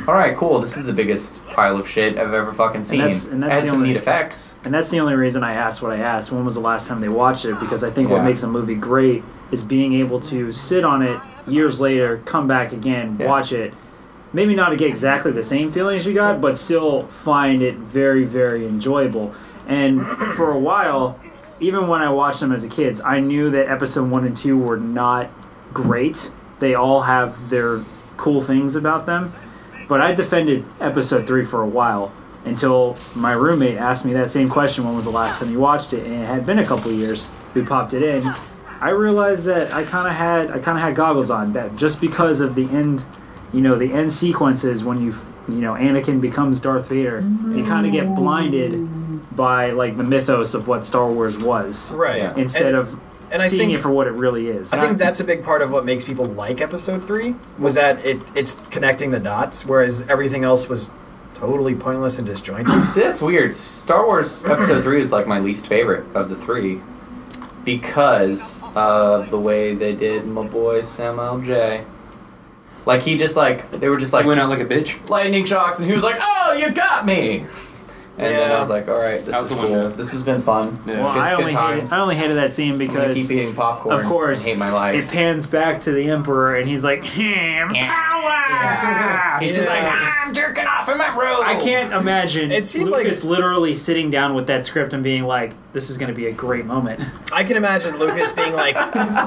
alright, cool, this is the biggest pile of shit I've ever fucking seen. And that's some neat effects. And that's the only reason I asked what I asked. When was the last time they watched it? Because I think what makes a movie great is being able to sit on it years later, come back again, watch it. Maybe not to get exactly the same feelings you got, but still find it very, very enjoyable. And for a while, even when I watched them as a kid, I knew that episode 1 and 2 were not great. They all have their cool things about them. But I defended episode 3 for a while until my roommate asked me that same question, when was the last time you watched it? And it had been a couple of years. We popped it in. I realized that I kind of had goggles on, that just because of the end, the end sequences when Anakin becomes Darth Vader, you kind of get blinded by like the mythos of what Star Wars was, right? Instead of seeing it for what it really is. I think that's a big part of what makes people like Episode 3 was that it's connecting the dots, whereas everything else was totally pointless and disjointed. See, that's weird. Star Wars Episode 3 is like my least favorite of the 3 because of the way they did my boy Samuel J. Like they were just like went out like a bitch. Lightning shocks, and he was like, "Oh, you got me." And then I was like, all right, this is cool. This has been fun. Yeah. Well, I only hated that scene because keep eating popcorn. Of course, and hate my life. It pans back to the Emperor, and he's like, power. Yeah. He's just like, I'm jerking off in my robe. I can't imagine it seemed Lucas literally sitting down with that script and being like, this is going to be a great moment. I can imagine Lucas being like,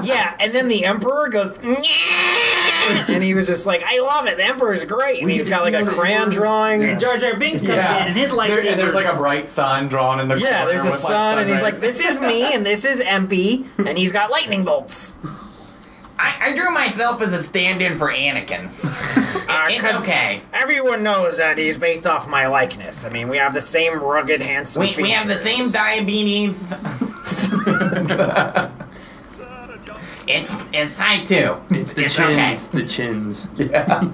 yeah, and then the Emperor goes, and he was just like, I love it. The Emperor's great. And he's got like a crayon drawing. And Jar Jar Binks comes in, and his lightsaber. And there's like a bright sun drawn in the corner. Yeah, there's a sun, and he's like, this is me, and this is Empy, and he's got lightning bolts. I drew myself as a stand-in for Anakin. It's okay. Everyone knows that he's based off my likeness. I mean, we have the same rugged, handsome features. We have the same diabetes. It's type 2. It's the chins. Okay. The chins. Yeah.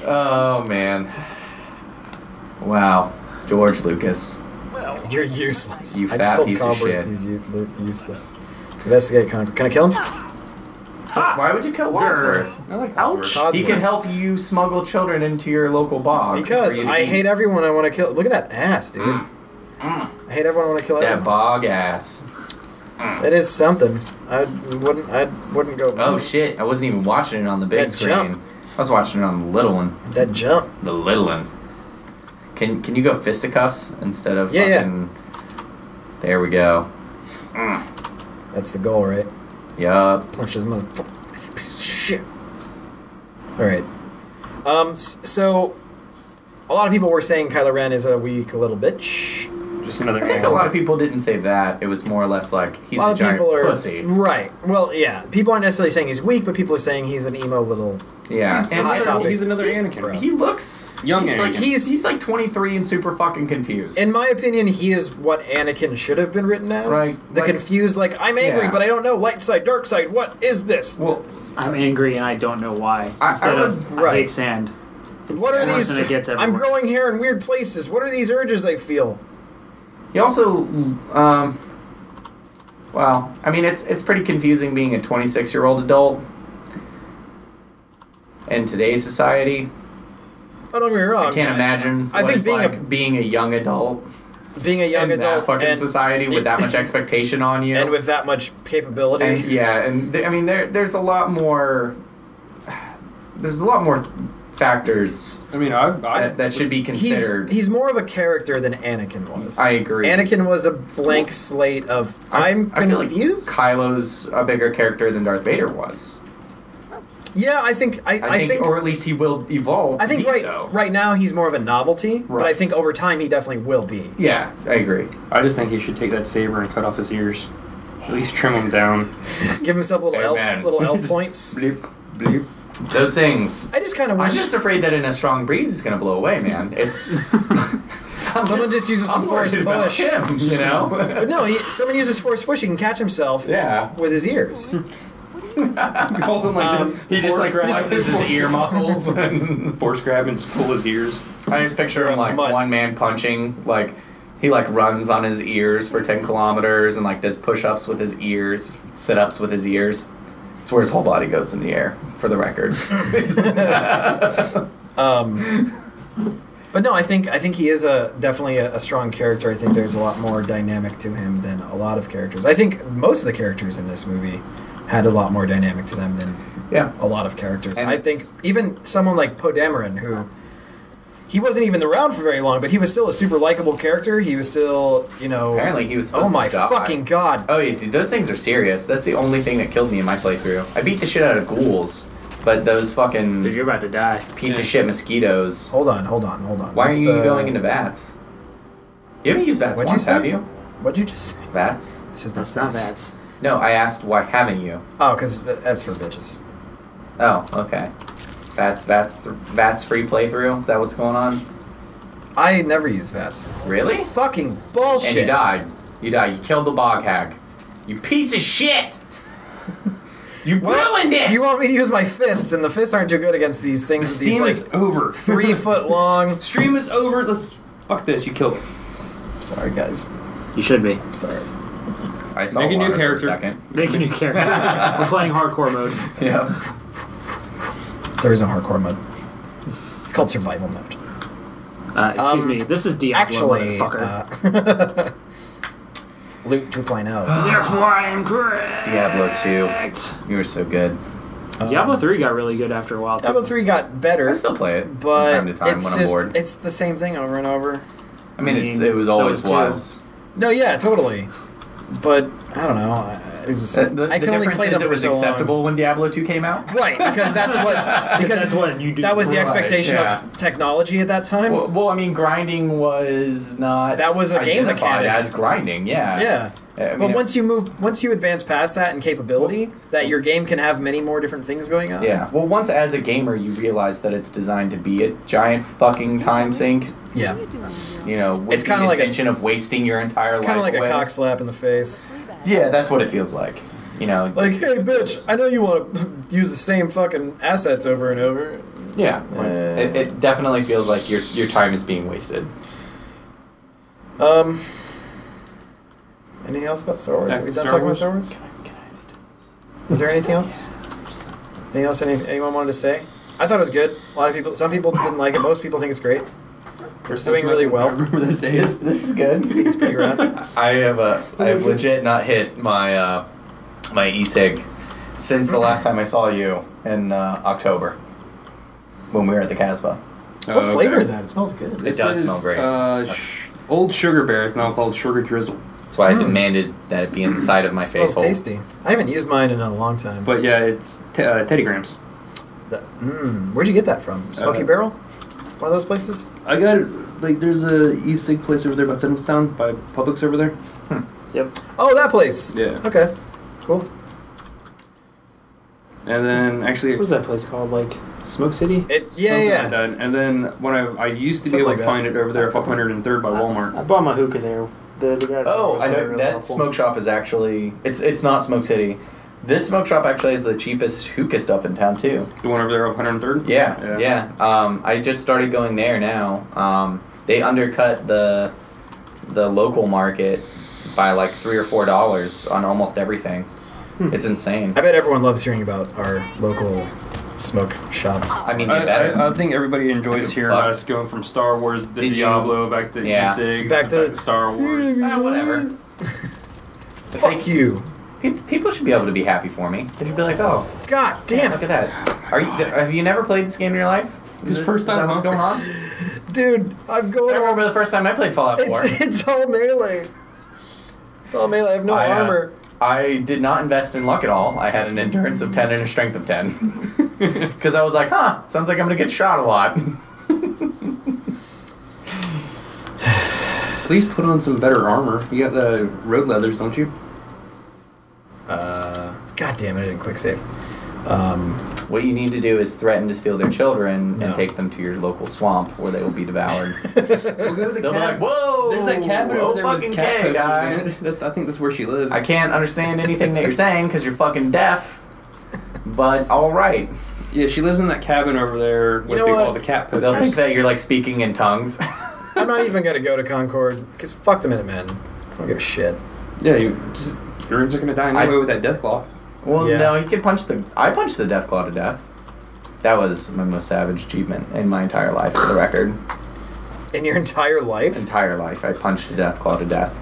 Oh, man. Wow. George Lucas. You're useless. You fat piece of shit. He's useless. Investigate Conquer. Can I kill him? Why would you kill Wadsworth? I like Ouch. He can help you smuggle children into your local bog. Because I hate everyone I want to kill. Look at that ass, dude. I hate everyone I want to kill. That bog ass. It is something. I wouldn't go. Oh shit! I wasn't even watching it on the big screen. Jump. I was watching it on the little one. That jump. The little one. Can you go fisticuffs instead of fucking... There we go. That's the goal, right? Yup. Punch his mother. Shit. All right. So a lot of people were saying Kylo Ren is a weak little bitch. Just another. I think a lot of people didn't say that. It was more or less like he's a giant pussy. Right. Well, yeah. People aren't necessarily saying he's weak, but people are saying he's an emo little. Yeah. Hot topic. He's another Anakin. Bro. He looks young. He's like 23 and super fucking confused. In my opinion, he is what Anakin should have been written as. Right. The confused, like, I'm angry, but I don't know. Light side, dark side. What is this? Well, I'm angry and I don't know why. I hate sand. What are these? I'm growing hair in weird places. What are these urges I feel? He also, well, I mean, it's pretty confusing being a 26-year-old adult in today's society. Oh, don't get me wrong. I can't imagine what it's like being a young adult. Being a young adult that fucking society with that much expectation on you. And with that much capability. And, yeah, and I mean, there's a lot more... There's a lot more factors. I mean, that should be considered. He's more of a character than Anakin was. I agree. Anakin was a blank slate of I'm confused. I feel like Kylo's a bigger character than Darth Vader was. Yeah, I think, or at least he will evolve. I think right now he's more of a novelty, but I think over time he definitely will be. Yeah, I agree. I just think he should take that saber and cut off his ears. At least trim them down. Give himself little elf points. Bleep, bleep. Those things. I just kind of I'm wish just afraid that in a strong breeze it's gonna blow away, man. It's someone just uses some force about push. him, you know? But no, someone uses force push. He can catch himself. Yeah. With his ears. Hold him like this. He just like flexes his ear muscles and Force grab and just pull his ears. I just picture him like one man punching, like he like runs on his ears for 10 kilometers and like does push-ups with his ears, sit-ups with his ears. It's where his whole body goes in the air, for the record. But no, I think he is definitely a strong character. I think there's a lot more dynamic to him than a lot of characters. I think most of the characters in this movie had a lot more dynamic to them than a lot of characters. And I think even someone like Poe Dameron, who he wasn't even around for very long, but he was still a super likable character. He was still, you know. Apparently, he was supposed to die. Fucking god! Oh yeah, dude, those things are serious. That's the only thing that killed me in my playthrough. I beat the shit out of ghouls, but those fucking Dude, you're about to die. piece of shit mosquitoes. Hold on. Why are you going into VATS? You haven't used VATS What'd once, you say? have you? What'd you just say? VATS? This is That's not bats. No, I asked why haven't you? Oh, because that's for bitches. Oh, okay. VATS free playthrough? Is that what's going on? I never use VATS. Really? Fucking bullshit. And you died. You died. You killed the bog hag. You piece of shit! You ruined it! You want me to use my fists, and the fists aren't too good against these things. The These steam like is over. 3 foot long. Stream is over. Let's fuck this. You killed it. Sorry, guys. You should be. I'm sorry. I saw Make a new water character. For a second. Make a new character. We're playing hardcore mode. Yeah. There is no hardcore mode. It's called survival mode. Excuse me. This is Diablo, Actually, motherfucker. Loot 2.0. Therefore, I am correct. Diablo 2. You were so good. Diablo 3 got really good after a while, too. Diablo 3 got better. I still play it but from time to time it's when I'm just bored. it's the same thing over and over. I mean, it was so always is was. No, yeah, totally. But I don't know. I can only play them for it was so acceptable long. when Diablo 2 came out. Right, because that's what That's what you do. that was the Right, expectation yeah. of technology at that time. Well, I mean, grinding was not. That was a game identified mechanic. as grinding. Yeah. Yeah. I But mean, once you advance past that in capability, that your game can have many more different things going on. Yeah. Well, once as a gamer, you realize that it's designed to be a giant fucking time sink. Yeah. You know, with It's kinda the like a- intention of wasting your entire life. It's kind of like a away. cock slap in the face. Yeah, that's what it feels like. You know. Like, hey, bitch, I know you want to use the same fucking assets over and over. Yeah. It definitely feels like your time is being wasted. Anything else about Star Wars? Yeah, Are we done Star talking Wars? about Star Wars? Is there anything else? Anything else anyone wanted to say? I thought it was good. A lot of people, some people didn't like it. Most people think it's great. It's doing really well. I remember this day. This is good. It's pretty rad. I have legit not hit my my e-cig since the last time I saw you in October when we were at the Casbah. What flavor is that? It smells good. It does smell great. Old Sugar Bear. It's now called Sugar Drizzle. That's why I demanded that it be inside of my It smells face hole. tasty. I haven't used mine in a long time. But yeah, it's Teddy Grahams. Where'd you get that from? Smoky Barrel? One of those places? I got like there's a e-cig place over there by Town by Publix over there. Yep. Oh, that place. Yeah. Okay. Cool. And then actually, What was that place called? Like Smoke City? Yeah, something yeah. like that. And then when I used to Something be able like to that. find it over there off 103rd by Walmart. I bought my hookah there. The guy Oh, was I know really that helpful. smoke shop is actually it's not Smoke City. This smoke shop actually has the cheapest hookah stuff in town too. The one over there off 103rd. Yeah. I just started going there now. They undercut the local market by like $3 or $4 on almost everything. It's insane. I bet everyone loves hearing about our local smoke shop. I mean, you better. I think everybody enjoys Fuck. hearing us going from Star Wars to Did you- Diablo back to Yeah. e-cigs Back to- Star Wars. Whatever. Fuck you. People should be able to be happy for me. They should be like, oh, God damn look it. at that. Have you never played this game in your life? This is first time, Is that what's huh? going on? Dude, I'm I going all... remember the first time I played Fallout 4. It's all melee. It's all melee. I have no armor. I did not invest in luck at all. I had an endurance of 10 and a strength of 10. Because I was like, sounds like I'm going to get shot a lot. Please put on some better armor. You got the road leathers, don't you? God damn it, I didn't quick save. What you need to do is threaten to steal their children No. and take them to your local swamp where they will be devoured. We'll go to the They'll be like, cabin. whoa! There's that cabin whoa, over there fucking with cat K, posters guy. in it. I think that's where she lives. I can't understand anything that you're saying because you're fucking deaf. But alright. Yeah, she lives in that cabin over there with know what? all the cat They'll think posters. that you're like speaking in tongues. I'm not even gonna go to Concord because fuck the Minutemen. I don't give a shit. Yeah, you're just gonna die anyway with that death claw. Well, Yeah. no, he could punch the. I punched the Deathclaw to death. That was my most savage achievement in my entire life, for the record. In your entire life? Entire life, I punched the Deathclaw to death.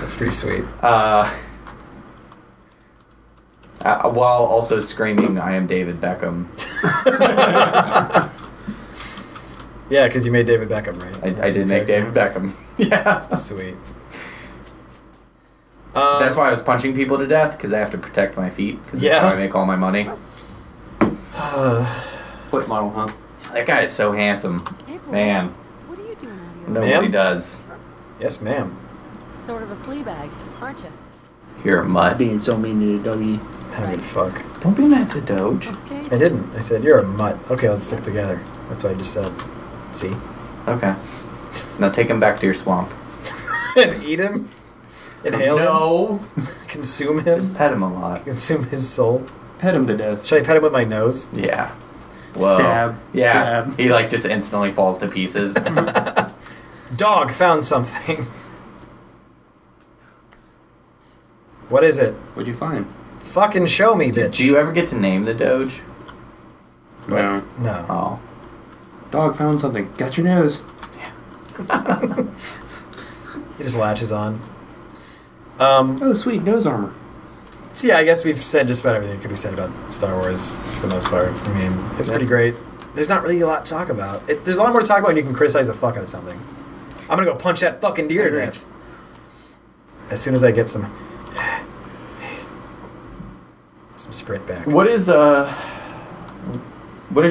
That's pretty sweet. While also screaming, "I am David Beckham." Yeah, because you made David Beckham, right? I did make David Beckham. Yeah. Sweet. That's why I was punching people to death, because I have to protect my feet. Because Yeah. that's how I make all my money. Foot model, huh? That guy is so handsome. April, Man, what are you doing out here? nobody Ma'am? does. Yes, ma'am. Sort of a flea bag, aren't you? You're a mutt. Being so mean to Dougie. I don't give a fuck. Don't be mad to Doge. Okay. I didn't. I said, you're a mutt. Okay, let's stick together. That's what I just said. See? Okay. Now take him back to your swamp. And eat him? Inhale him? No. Consume him? Just pet him a lot. Consume his soul? Pet him to death. Should I pet him with my nose? Yeah. Whoa. Stab. Yeah. Stab. He like just instantly falls to pieces. Dog found something. What is it? What'd you find? Fucking show me, bitch. Do you ever get to name the Doge? No. No. Oh. Dog found something. Got your nose. He just latches on. Oh, sweet. Nose armor. So yeah, I guess we've said just about everything that could be said about Star Wars for the most part. I mean, it's pretty great. There's not really a lot to talk about. There's a lot more to talk about when you can criticize the fuck out of something. I'm gonna go punch that fucking deer to death. As soon as I get some sprint back. What is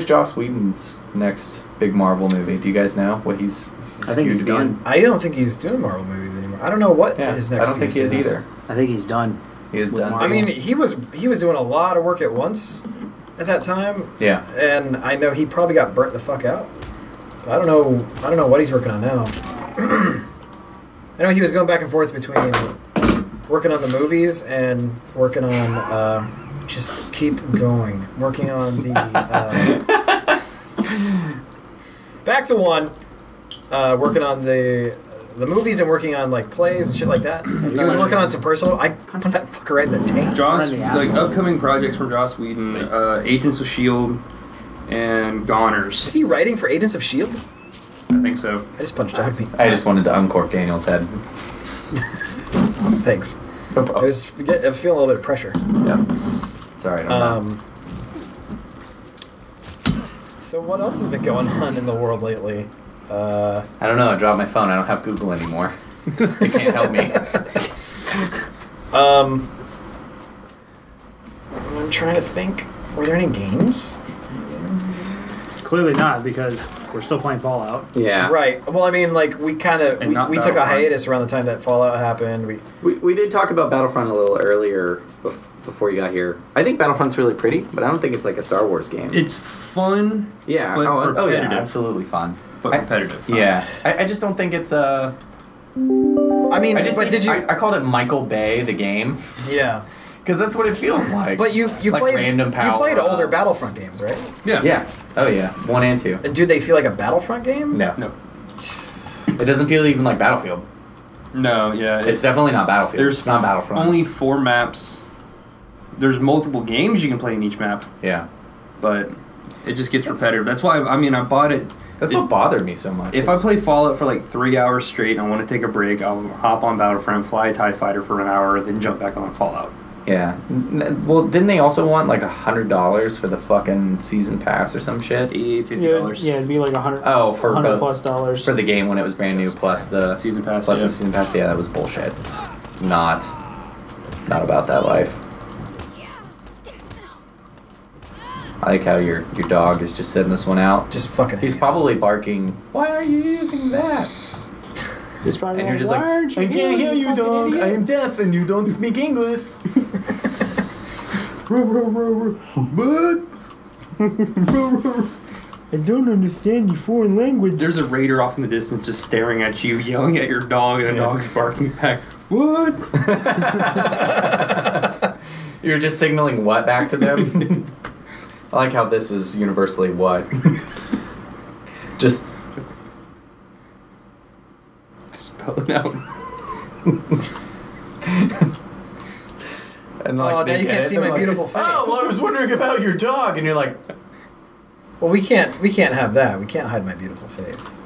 Joss Whedon's next big Marvel movie? Do you guys know what he's I think he's skewed to be in? done. I don't think he's doing Marvel movies anymore. I don't know what Yeah, his next I don't think piece he is is either. I think he's done. He is With done. Marvel. I mean, he was doing a lot of work at once at that time, yeah. and I know he probably got burnt the fuck out. But I don't know what he's working on now. I know he was going back and forth between working on the movies and working on just keep going, working on the back to one, working on the movies and working on like plays and shit like that. He was working on some personal. I put that fucker right in the tank. Joss, Run the like asshole. upcoming projects from Joss Whedon, Agents of S.H.I.E.L.D. and Goners. Is he writing for Agents of Shield? I think so. I just punched Dogby. I just wanted to uncork Daniel's head. Thanks. I was feeling a little bit of pressure. Yeah. It's alright. So what else has been going on in the world lately? I don't know. I dropped my phone. I don't have Google anymore. They can't help me. I'm trying to think. Were there any games? Clearly not, because we're still playing Fallout. Yeah. Right. Well, I mean, like we kind of And not we took a Battlefront. hiatus around the time that Fallout happened. We did talk about Battlefront a little earlier before you got here. I think Battlefront's really pretty, but I don't think it's like a Star Wars game. It's fun, yeah. but Oh, yeah. repetitive. Absolutely fun. but repetitive. Yeah. I just don't think it's a. I mean, I just but think did you? I called it Michael Bay the game Yeah. because that's what it feels like. But you like played random you played older power-ups. Battlefront games, right? Yeah. Yeah. Oh yeah. 1 and 2. And do they feel like a Battlefront game? No. No. It doesn't feel even like Battlefield. No. Yeah. It's definitely not Battlefield. There's It's not Battlefront. only 4 maps. There's multiple games you can play in each map, Yeah. but it just gets repetitive. That's why I bought it. That's what bothered me so much. If I play Fallout for like 3 hours straight and I want to take a break, I'll hop on Battlefront, fly a TIE fighter for an hour, then jump back on Fallout. Yeah. Well, didn't they also want like $100 for the fucking season pass or some shit? $50. Yeah, it'd be like $100. Oh, for $100 both- plus dollars For the game when it was brand new, plus the Season pass, Plus yeah. the season pass. Yeah, that was bullshit. Not about that life. I like how your dog is just sitting this one out. Just fucking. He's hang out. probably barking. Why are you using that? This probably And you're just like, I can't hear you, dog. I am deaf and you don't speak English. But I don't understand your foreign language. There's a raider off in the distance just staring at you, yelling at your dog, and the dog's barking back. What? You're just signaling what back to them? I like how this is universally what. Just spell it out. And like, Oh, now they you get can't it. see They're my like, beautiful face. Oh, well, I was wondering about your dog, and you're like, Well, we can't have that. We can't hide my beautiful face.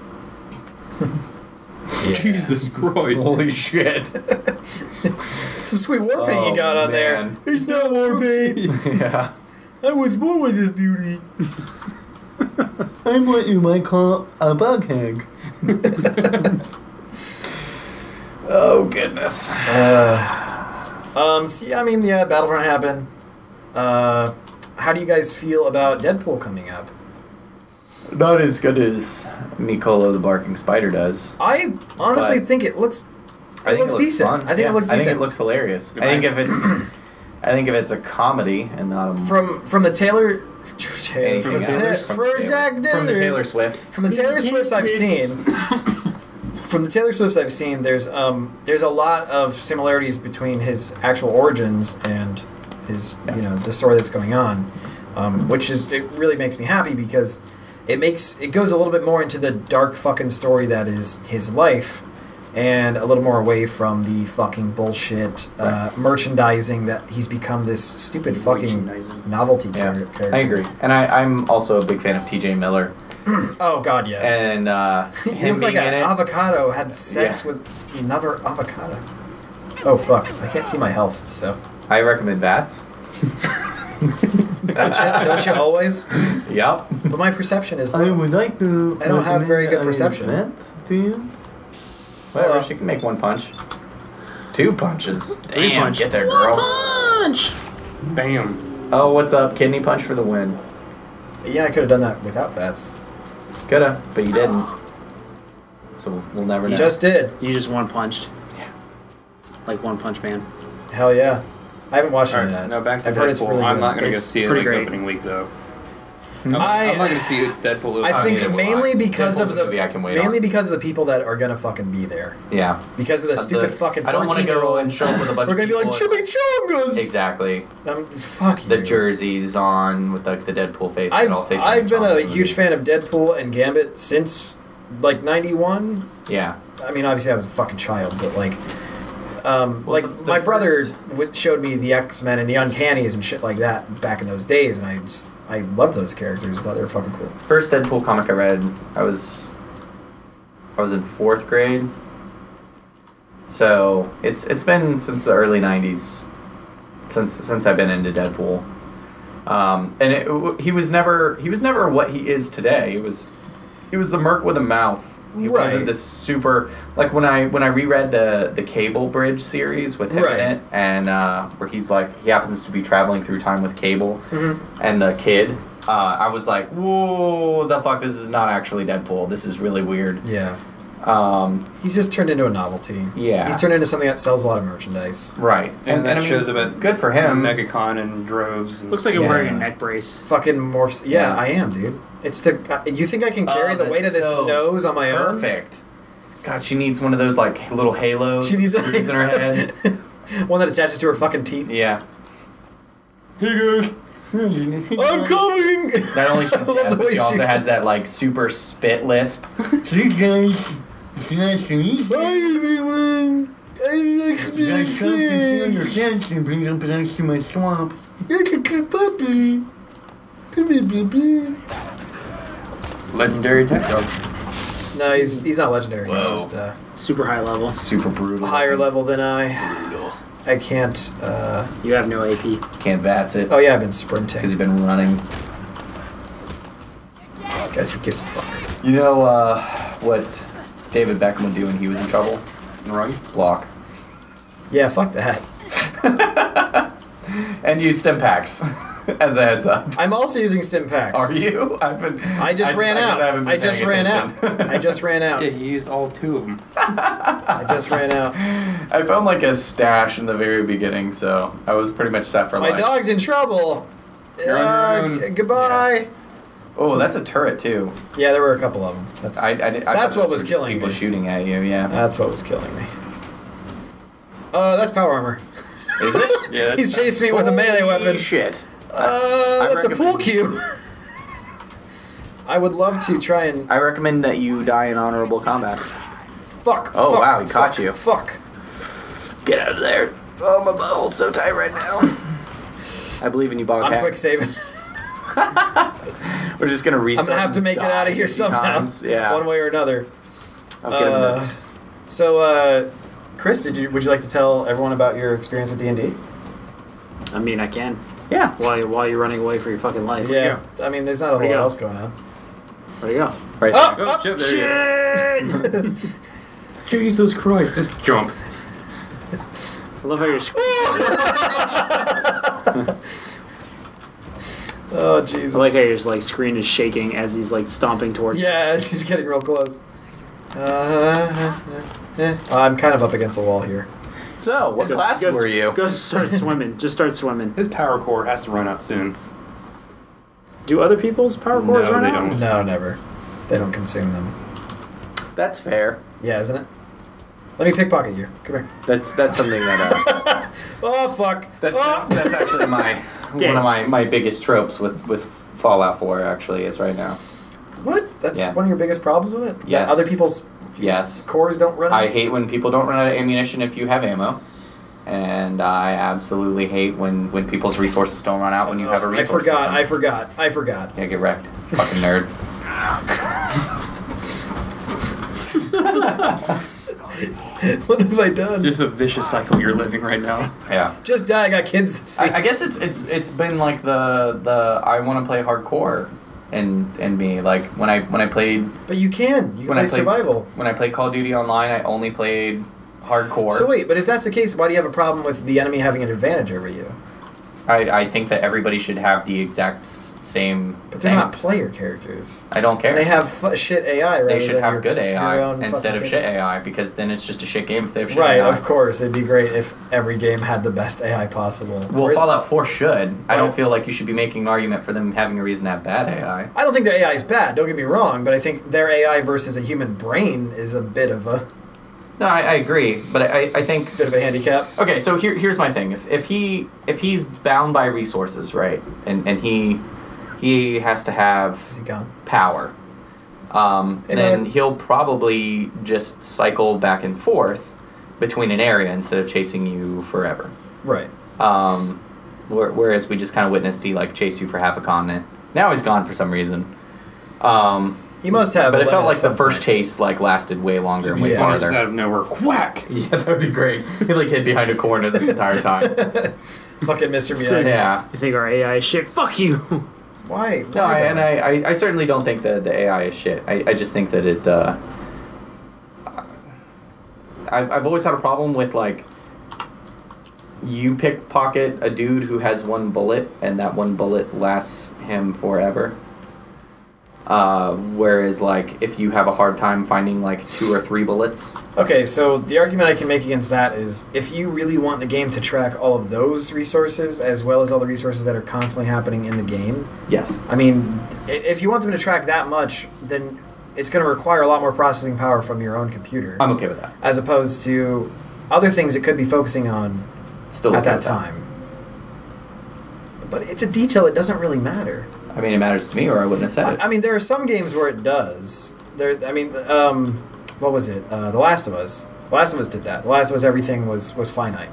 Yeah. Jesus Christ. holy shit. Some sweet war paint you got on there. man. It's not war paint. Yeah. I was born with this beauty. I'm what you might call a bug hag. Oh goodness. See, I mean, yeah, Battlefront happened. How do you guys feel about Deadpool coming up? Not as good as Nicolo the Barking Spider does. I honestly But think it looks. I think looks decent. fun. I think it looks I think decent. it looks hilarious. I think if it's a comedy and not a From the Taylor. anything else. From the Taylor Swift. From the Taylor Swifts I've seen. From the Taylor Swifts I've seen, there's a lot of similarities between his actual origins and his the story that's going on, which it really makes me happy because it goes a little bit more into the dark fucking story that is his life, and a little more away from the fucking bullshit merchandising that he's become this stupid fucking novelty character. I agree, and I'm also a big fan of T.J. Miller. Oh God, yes. And he him looked like being an in it. avocado had sex with another avocado. Oh fuck! I can't see my health, so. I recommend bats. Don't you always? Yep. But my perception is. I would like to. I don't have very good recommend perception. that to you. Whatever, Well, she can make one punch. 2 punches. Three Damn, punch. get there, girl. Punch! Bam. Oh, what's up? Kidney punch for the win. Yeah, I could have done that without Fats. Coulda, but you didn't. So we'll never know. You just did. You just one punched. Yeah. Like One Punch Man. Hell yeah. I haven't watched any of Alright, that. no, back to I've Deadpool. heard it's really I'm good. not going to go It's see it pretty like great. opening week, though. I'm not going to see Deadpool. I think neither will mainly I. because Deadpool's of a movie I can wait mainly on. because of the people that are gonna fucking be there. Yeah. Because of the stupid fucking 14-year-olds. I don't want to go and show up with a bunch We're of gonna be like people. chimichangas. Exactly. Fuck you. The jerseys on with like the Deadpool face. that all say I've been a chimichangas in the huge movie. fan of Deadpool and Gambit since like '91. Yeah. I mean, obviously I was a fucking child, but like the my brother first- showed me the X-Men and the Uncannies and shit like that back in those days, and I loved those characters. I thought they were fucking cool. First Deadpool comic I read, I was in 4th grade. So it's been since the early '90s, since I've been into Deadpool. And he was never what he is today. He was the merc with a mouth. He wasn't Right. this super like when I reread the Cable Bridge series with him Right. in it, and where he happens to be traveling through time with Cable Mm-hmm. and the kid. I was like, whoa, the fuck! This is not actually Deadpool. This is really weird. Yeah. He's He's just turned into a novelty. Yeah. He's turned into something that sells a lot of merchandise. right, And that I mean, shows about good for him. MegaCon and droves. And Looks like you're Yeah. wearing a neck brace. Fucking morphs. Yeah, Yeah. I am, dude. It's to. You think I can carry the that's weight of this so nose on my own? Perfect. God, she needs one of those like little halos. She needs a screws in her head. one that attaches to her fucking teeth. Yeah. Hey guys. I'm coming. Not only she, I love the but way she also she- has that like super spit lisp. Hey guys, it's nice to meet you. Hi everyone. I like to If be you a guys come to see your fish. dance and bring them back to my swamp. Like a good puppy. Baby. Legendary tech dog. No, he's not legendary. He's Whoa. just Super high level. Super brutal. higher level than I. I can't. You have no AP. Can't vats it Oh yeah, I've been because sprinting. you've been running. Guys, who gives a fuck? You know what David Beckham would do when he was in trouble? Run. Block. Yeah, fuck that. And use stim packs as a heads up. I'm also using stim packs. Are you? I just ran guess out. I haven't been I just paying ran out. attention. I just ran out. Yeah, he used all 2 of them. I just ran out. I found like a stash in the very beginning, so I was pretty much set for My life. dog's in trouble. You're on your own. Goodbye. Oh, that's a turret too. Yeah, there were a couple of them. That's That's what was killing people me. shooting at you. Yeah. That's what was killing me. That's power armor. Is it? Yeah, He's chasing me with a melee weapon. Shit. That's a pool recommend- cue. I would love to try and. I recommend that you die in honorable combat. Fuck. Oh, fuck, wow, he caught fuck, you. Fuck. Get out of there. Oh, my butthole's so tight right now. I believe in you, Boghat. I'm quick saving. We're just gonna restart. I'm gonna have to make it out of here 50 somehow. times. Yeah. One way or another. I'll get him. So, Chris, would you like to tell everyone about your experience with D&D? I mean, I can. Yeah. While you're running away for your fucking life. Yeah. I mean, there's not a whole Where'd he lot go? else going on. Where'd you go? Right. Oh, there. oh, Shit, there he is. Jesus Christ. Just jump. I love how you're. Oh, Jesus. I like how your screen is shaking as he's stomping towards. Yeah, he's getting real close. I'm kind of up against the wall here. So, what class were you? Go start swimming. Just start swimming. His power core has to run out soon. Do other people's power cores No, run they out? don't. No, never. They don't consume them. That's fair. Yeah, isn't it? Let me pickpocket you. Come here. That's something that. Oh, fuck. That's actually one of my biggest tropes with Fallout 4. Actually, is right now. What? That's Yeah. one of your biggest problems with it? Yes. That other people's Yes. cores don't run out? I hate when people don't run out of ammunition if you have ammo. And I absolutely hate when people's resources don't run out when you have a resource I system. forgot. Yeah, get wrecked. Fucking nerd. What have I done? Just a vicious cycle you're living right now. Yeah. Just die. I got kids to feed. I guess it's been like the I want to play hardcore and me, like when I played But you can. You can when play I played survival. when I played Call of Duty Online, I only played hardcore. So wait, but if that's the case, why do you have a problem with the enemy having an advantage over you? I think that everybody should have the exact same But they're not things. player characters. I don't care. And they have shit AI, right? They should have good AI instead of shit AI, because then it's just a shit game if they have shit Right, AI. of course. It'd be great if every game had the best AI possible. Well, Whereas- Fallout 4 should. I Right. don't feel like you should be making an argument for them having a reason to have bad AI. I don't think their AI is bad, don't get me wrong, but I think their AI versus a human brain is a bit of a No, I agree, but I think... handicap. Okay, so here's my thing. If he's bound by resources, right, and he has to have Is he gone? power, then he'll probably just cycle back and forth between an area instead of chasing you forever. Right. Whereas we just kind of witnessed he chase you for half a continent. Now he's gone for some reason. He must have. But a it felt limit like at the some first point. chase lasted way longer and way Yeah. Just farther. out of nowhere, quack! Yeah, that would be great. He hid behind a corner this entire time. Fucking Mr. Says- Miyagi. Yeah. You think our AI is shit? Fuck you. Why? No, Why and don't I certainly don't think that the AI is shit. I just think that it. I've always had a problem with you pickpocket a dude who has one bullet and that one bullet lasts him forever. Whereas if you have a hard time finding 2 or 3 bullets. Okay, so the argument I can make against that is if you really want the game to track all of those resources as well as all the resources that are constantly happening in the game, Yes. I mean, if you want them to track that much, then it's going to require a lot more processing power from your own computer. I'm okay with that. As opposed to other things it could be focusing on Still at okay that with time. But it's a detail, it doesn't really matter. I mean, it matters to me, or I wouldn't have said it. I mean, there are some games where it does. What was it? The Last of Us. The Last of Us did that. The Last of Us, everything was finite.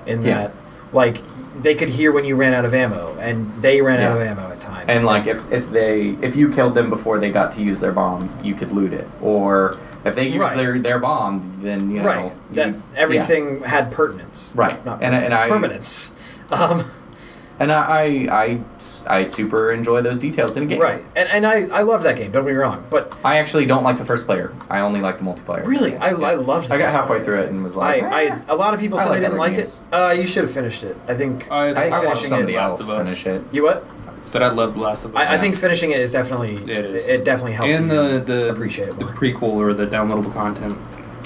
In Yeah. that, they could hear when you ran out of ammo, and they ran out of ammo at times. And if you killed them before they got to use their bomb, you could loot it. Or if they used Right. their bomb, then right, that everything had pertinence. Right. Not And pertinence, permanence. And I super enjoy those details in a game. Right, and I love that game. Don't get me wrong, but I actually don't like the first player. I only like the multiplayer. really, I loved. The I got first halfway part. through it and was like, a lot of people I said like they didn't other like games. it. You should have finished it. I think I I watched finishing somebody it. Last else of Us. finish it. You what? Said I love The Last of Us. I think finishing it is definitely It is. It definitely helps And you the appreciate it the more. prequel or the downloadable content.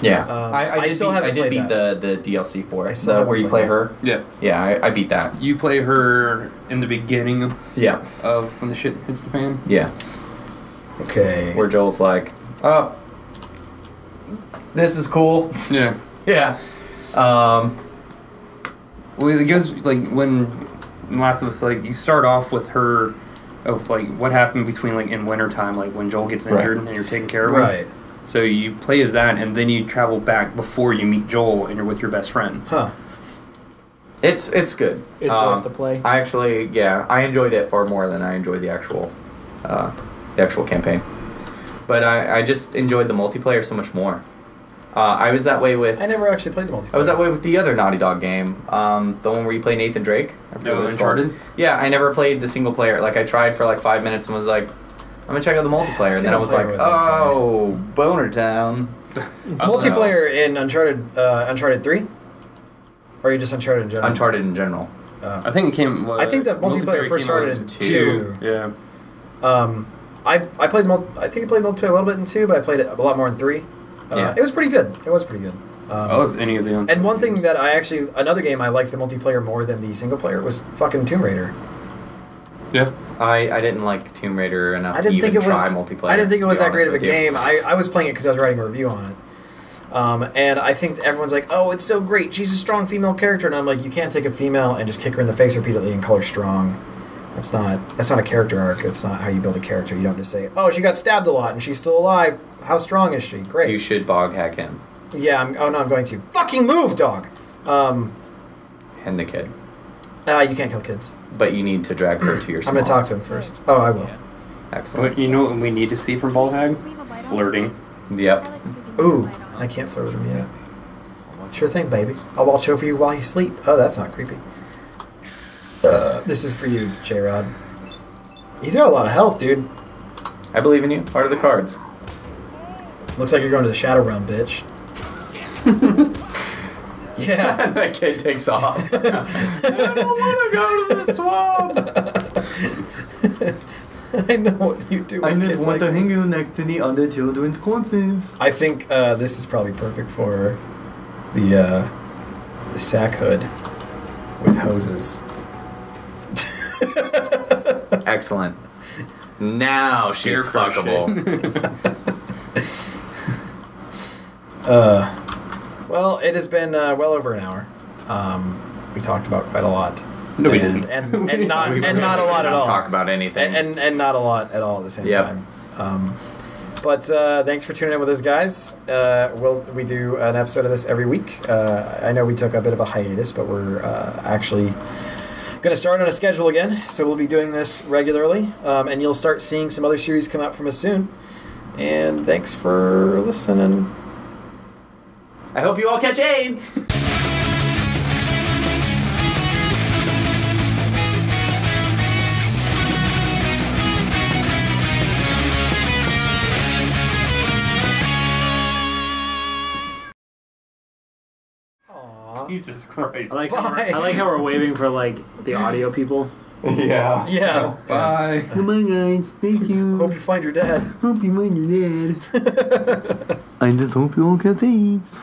Yeah, I still haven't I did played beat that. the DLC for I it. still The, haven't where you played play her. Yeah. Yeah, I beat that. You play her in the beginning Yeah, of when the shit hits the fan. yeah. Okay. Where Joel's like, oh, this is cool. Yeah. Yeah. Well, it goes like when in Last of Us, like you start off with her of like what happened between like in wintertime, like when Joel gets injured and you're taking care of him. Right. So you play as that, and then you travel back before you meet Joel, and you're with your best friend. Huh. It's good. It's worth the play. I actually, I enjoyed it far more than I enjoyed the actual campaign. But I just enjoyed the multiplayer so much more. I was that way with. I never actually played the multiplayer. I was that way with the other Naughty Dog game, the one where you play Nathan Drake. I forget what it's called. Uncharted? Yeah, I never played the single player. Like I tried for like 5 minutes and was like, I'm gonna check out the multiplayer, and then I was like, Single player was oh, Boner Town. Multiplayer in Uncharted 3? Or are you just Uncharted in general? Uncharted in general. I think it came. I think the multiplayer first came out started in in 2. Yeah. I played I think I played multiplayer a little bit in 2, but I played it a lot more in 3. Yeah. It was pretty good. It was pretty good. I love any of the. And one thing that another game I liked the multiplayer more than the single player was fucking Tomb Raider. Yeah. I didn't like Tomb Raider enough I didn't to think even it was try multiplayer. I didn't think it was to be that great of a honest with you. game. I was playing it because I was writing a review on it. And I think everyone's like, oh, it's so great. She's a strong female character. And I'm like, you can't take a female and just kick her in the face repeatedly and call her strong. That's not a character arc. That's not how you build a character. You don't just say, oh, she got stabbed a lot and she's still alive. How strong is she? Great. You should bog hack him Yeah, I'm going to. Fucking move, dog! and the kid. You can't kill kids. But you need to drag her to your I'm small. going to talk to him first. Oh, I will. Excellent. But you know what we need to see from Ball Hag? Flirting. Yep. Ooh, I can't flirt with him yet. Sure thing, baby. I'll watch over you while you sleep. Oh, that's not creepy. This is for you, J-Rod. He's got a lot of health, dude. I believe in you. Part of the cards. Looks like you're going to the Shadow Realm, bitch. Yeah. That kid takes off. I don't want to go to the swamp. I know what you do. I with just kids want like to hang you next to the other children's corpses. I think this is probably perfect for the sack hood with hoses. Excellent. Now she's fuckable. Well, it has been well over an hour. We talked about quite a lot. No, we didn't. And not a lot at all. Talk about anything. And not a lot at all at the same Yep. time. But thanks for tuning in with us, guys. We do an episode of this every week. I know we took a bit of a hiatus, but we're actually going to start on a schedule again. So we'll be doing this regularly, and you'll start seeing some other series come out from us soon. And thanks for listening. I hope you all catch AIDS. Jesus Christ. I Bye. like how we're waving for like the audio people. Yeah. Yeah. Bye. Goodbye, guys. Thank you. Hope you find your dad. Hope you find your dad. I just hope you all catch AIDS.